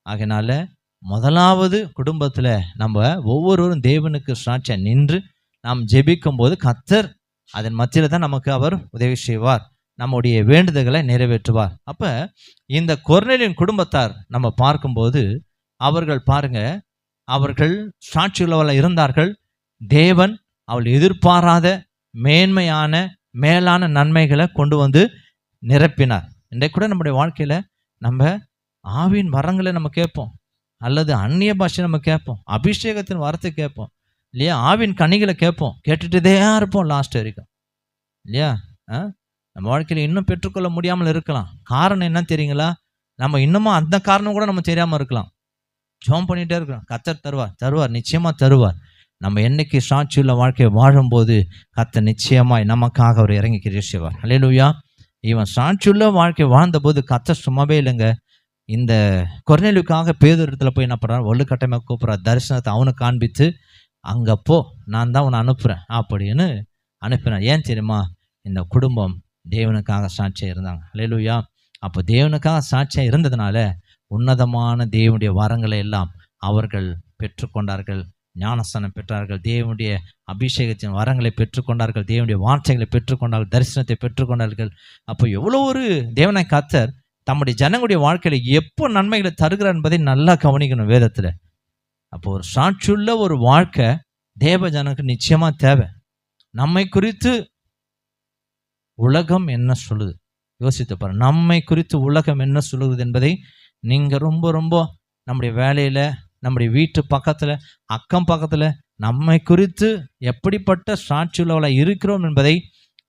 ஆகையினால முதலாவது குடும்பத்துல நம்ம ஒவ்வொருவரும் தேவனுக்கு சாட்சியா நின்று நாம் ஜெபிக்கும் போது கர்த்தர் அதன் மத்தியில தான் நமக்கு அவர் உதவி செய்வார், நம்முடைய வேண்டுதல்களை நிறைவேற்றுவார். அப்ப இந்த கொர்நேலியின் குடும்பத்தார் நம்ம பார்க்கும்போது அவர்கள் பாருங்க அவர்கள் சாட்சியுள்ளவர்களாக இருந்தார்கள். தேவன் அவள் எதிர்பாராத மேன்மையான மேலான நன்மைகளை கொண்டு வந்து நிரப்பினார். இன்றைக்கு கூட நம்முடைய வாழ்க்கையில் நம்ம ஆவியின் வரங்களை நம்ம கேட்போம், அல்லது அந்நிய பாஷை நம்ம கேட்போம், அபிஷேகத்தின் வரத்தை கேட்போம் இல்லையா, ஆவின் கனிகளை கேட்போம், கேட்டுட்டுதே இருப்போம் லாஸ்ட் வரைக்கும் இல்லையா. நம்ம வாழ்க்கையில் இன்னும் பெற்றுக்கொள்ள முடியாமல் இருக்கலாம். காரணம் என்ன தெரியுங்களா? நம்ம இன்னமும் அந்த காரணம் கூட நம்ம தெரியாமல் இருக்கலாம். ஜெபம் பண்ணிகிட்டே இருக்கிறோம், கர்த்தர் தருவார், நிச்சயமாக தருவார். நம்ம என்னைக்கு சாட்சியுள்ள வாழ்க்கையை வாழும்போது கர்த்தர் நிச்சயமாய் நமக்காக அவர் இறங்கி கிரியை செய்வார். அல்லேலூயா. இவன் சாட்சியுள்ள வாழ்க்கை வாழ்ந்தபோது கர்த்தர் சும்மாவே இல்லைங்க. இந்த கொர்நேலியுக்காக பேதுருவத்துல போய் என்ன பண்ணுறாரு, வலுக்கட்டமாக கூப்பிட்றார். தரிசனத்தை அவனுக்கு காண்பித்து அங்கே போ, நான் தான் உன்னை அனுப்புகிறேன் அப்படின்னு அனுப்பினார். ஏன் தெரியுமா? இந்த குடும்பம் தேவனுக்காக சாட்சியாக இருந்தாங்க. அல்லேலூயா. அப்போ தேவனுக்காக சாட்சியாக இருந்ததுனால உன்னதமான தேவனுடைய வரங்களை எல்லாம் அவர்கள் பெற்றுக்கொண்டார்கள். ஞானஸ்தானம் பெற்றார்கள், தேவனுடைய அபிஷேகத்தின் வரங்களை பெற்றுக்கொண்டார்கள், தேவனுடைய வார்த்தைகளை பெற்றுக்கொண்டார்கள், தரிசனத்தை பெற்றுக்கொண்டார்கள். அப்போ எவ்வளோ ஒரு தேவனாய் கர்த்தர் தம்முடைய ஜனங்களுடைய வாழ்க்கையில எப்போ நன்மைகளை தருகிறார் என்பதை நல்லா கவனிக்கணும் வேதத்தில். அப்போ ஒரு சாட்சியுள்ள ஒரு வாழ்க்கை தேவ ஜனங்களுக்கு நிச்சயமா தேவை. நம்மை குறித்து உலகம் என்ன சொல்லுது யோசித்து பாருங்க. நம்மை குறித்து உலகம் என்ன சொல்லுது என்பதை நீங்க ரொம்ப ரொம்ப நம்முடைய வேலையில, நம்முடைய வீட்டு பக்கத்துல, அக்கம் பக்கத்துல நம்மை குறித்து எப்படிப்பட்ட சாட்சியுள்ளவளாக இருக்கிறோம் என்பதை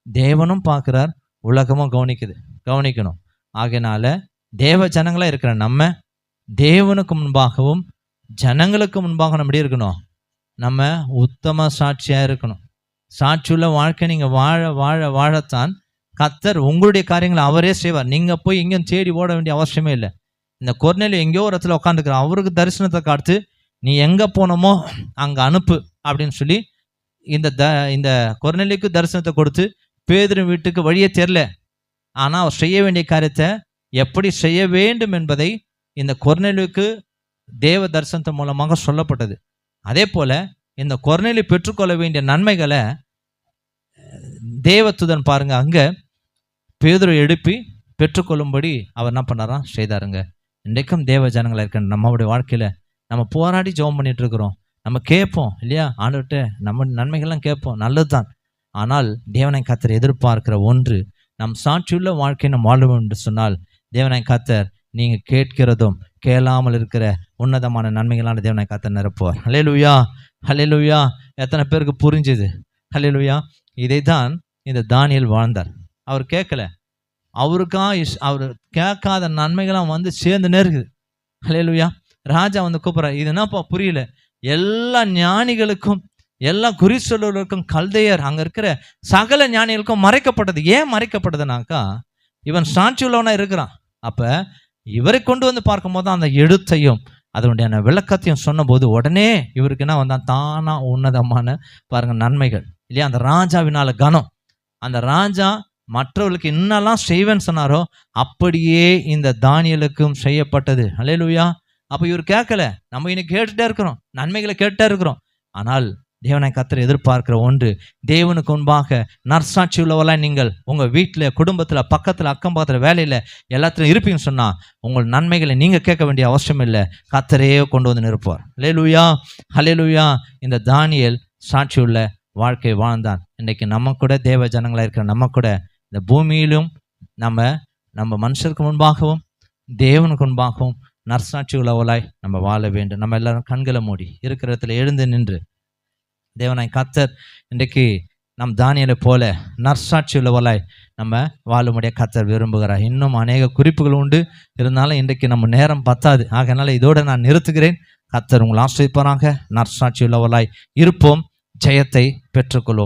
தேவனும் பார்க்கிறார், உலகமும் கவனிக்கணும். ஆகையினால தேவ ஜனங்களா இருக்கிற நம்ம தேவனுக்கு முன்பாகவும் ஜனங்களுக்கு முன்பாக நம்ம இருக்கணும், நம்ம உத்தம சாட்சியா இருக்கணும். சாட்சியுள்ள வாழ்க்கை நீங்க வாழத்தான் கர்த்தர் உங்களுடைய காரியங்களை அவரே செய்வார். நீங்க போய் எங்கேயும் தேடி ஓட வேண்டிய அவசியமே இல்லை. இந்த கொர்நேலியு எங்கேயோ ஒரு இடத்துல உட்காந்துக்கிறான், அவருக்கு தரிசனத்தை காத்து நீ எங்க போனோமோ அங்க அனுப்பு அப்படின்னு சொல்லி இந்த கொர்நேலியுக்கு தரிசனத்தை கொடுத்து பேதுரு வீட்டுக்கு வழியே தெரியல. ஆனா அவர் செய்ய வேண்டிய காரியத்தை எப்படி செய்ய வேண்டும் என்பதை இந்த கொர்நேலியுக்கு தேவ தரிசனத்தின் மூலமாக சொல்லப்பட்டது. அதே போல இந்த கொர்நேலியு பெற்றுக்கொள்ள வேண்டிய நன்மைகளை தேவதூதன் பாருங்க அங்க பேதுரு எழுப்பி பெற்றுக்கொள்ளும்படி அவர் என்ன பண்ணாராம், செய்தாருங்க. இன்றைக்கும் தேவ ஜனங்களா இருக்க நம்மளுடைய வாழ்க்கையில நம்ம போராடி ஜெபம் பண்ணிட்டு இருக்கிறோம், நம்ம கேட்போம் இல்லையா, ஆண்டுகிட்ட நம்ம நன்மைகள்லாம் கேட்போம், நல்லதுதான். ஆனால் தேவனை கர்த்தர் எதிர்பார்க்கிற ஒன்று, நம் சாட்சியுள்ள வாழ்க்கையை நம்ம வாழ வேண்டும் என்று சொன்னால் தேவனை கர்த்தர் நீங்க கேட்கிறதும் கேளாமல் இருக்கிற உன்னதமான நன்மைகளான தேவனை கர்த்தர் நிரப்புவார். ஹல்லேலூயா, ஹல்லேலூயா. எத்தனை பேருக்கு புரிஞ்சுது? ஹல்லேலூயா. இதை தான் இந்த தானியேல் வாழ்ந்தார். அவர் கேட்கல, அவர் கேட்காத நன்மைகளாம் வந்து சேர்ந்துனே இருக்குது. ஹல்லேலூயா. ராஜா வந்து கூப்பிட்றார், இது என்னப்பா புரியல, எல்லா ஞானிகளுக்கும் எல்லா குறிச்சொல்லுக்கும் கல்தையர் அங்க இருக்கிற சகல ஞானிகளுக்கும் மறைக்கப்பட்டது. ஏன் மறைக்கப்பட்டதுனாக்கா, இவன் சாட்சி உள்ளவனா இருக்கிறான். அப்ப இவரை கொண்டு வந்து பார்க்கும் போது அந்த எழுத்தையும் அதனுடைய விளக்கத்தையும் சொன்னபோது உடனே இவருக்கு என்ன வந்தான், தானா உன்னதமான பாருங்க நன்மைகள் இல்லையா. அந்த ராஜாவினால கனம், அந்த ராஜா மற்றவர்களுக்கு என்னெல்லாம் செய்வேன்னு சொன்னாரோ அப்படியே இந்த தானியேலுக்கும் செய்யப்பட்டது. அல்லேலூயா. அப்ப இவர் கேட்கல, நம்ம இன்னைக்கு கேட்டுட்டே இருக்கிறோம், நன்மைகளை கேட்டுட்டே இருக்கிறோம். ஆனால் தேவனை கர்த்தர் எதிர்பார்க்கிற ஒன்று, தேவனுக்கு முன்பாக நற்சாட்சி உள்ளவர்களாய் நீங்கள் உங்க வீட்டுல, குடும்பத்துல, பக்கத்துல, அக்கம் பக்கத்துல, வேலையில எல்லாத்திலும் இருப்பீங்கன்னு சொன்னா உங்கள் நன்மைகளை நீங்க கேட்க வேண்டிய அவசியம் இல்லை, கர்த்தரே கொண்டு வந்து நிற்பார். ஹல்லேலூயா, ஹல்லேலூயா. இந்த தானியேல் சாட்சி உள்ள வாழ்க்கை வாழ்ந்தான். இன்னைக்கு நம்ம கூட தேவ ஜனங்களா இருக்கிற நம்ம கூட இந்த பூமியிலும் நம்ம மனுஷருக்கு முன்பாகவும் தேவனுக்கு முன்பாகவும் நற்சாட்சி உள்ளவளாய் நம்ம வாழ வேண்டும். நம்ம எல்லாரும் கண்களை மூடி இருக்கிற இடத்துல எழுந்து நின்று தேவனாய் கர்த்தர் இன்றைக்கு நம் தானியேலை போல நற்சாட்சி உள்ளவளாய் நம்ம வாழும்படிய கர்த்தர் விரும்புகிறார். இன்னும் அநேக குறிப்புகள் உண்டு, இருந்தாலும் இன்றைக்கு நம்ம நேரம் பத்தாது. ஆகையினால இதோட நான் நிறுத்துகிறேன். கர்த்தர் உங்களை ஆசீர்வதிப்பாராக. நற்சாட்சி உள்ளவளாய் இருப்போம், ஜெயத்தை பெற்றுக்கொள்வோம்.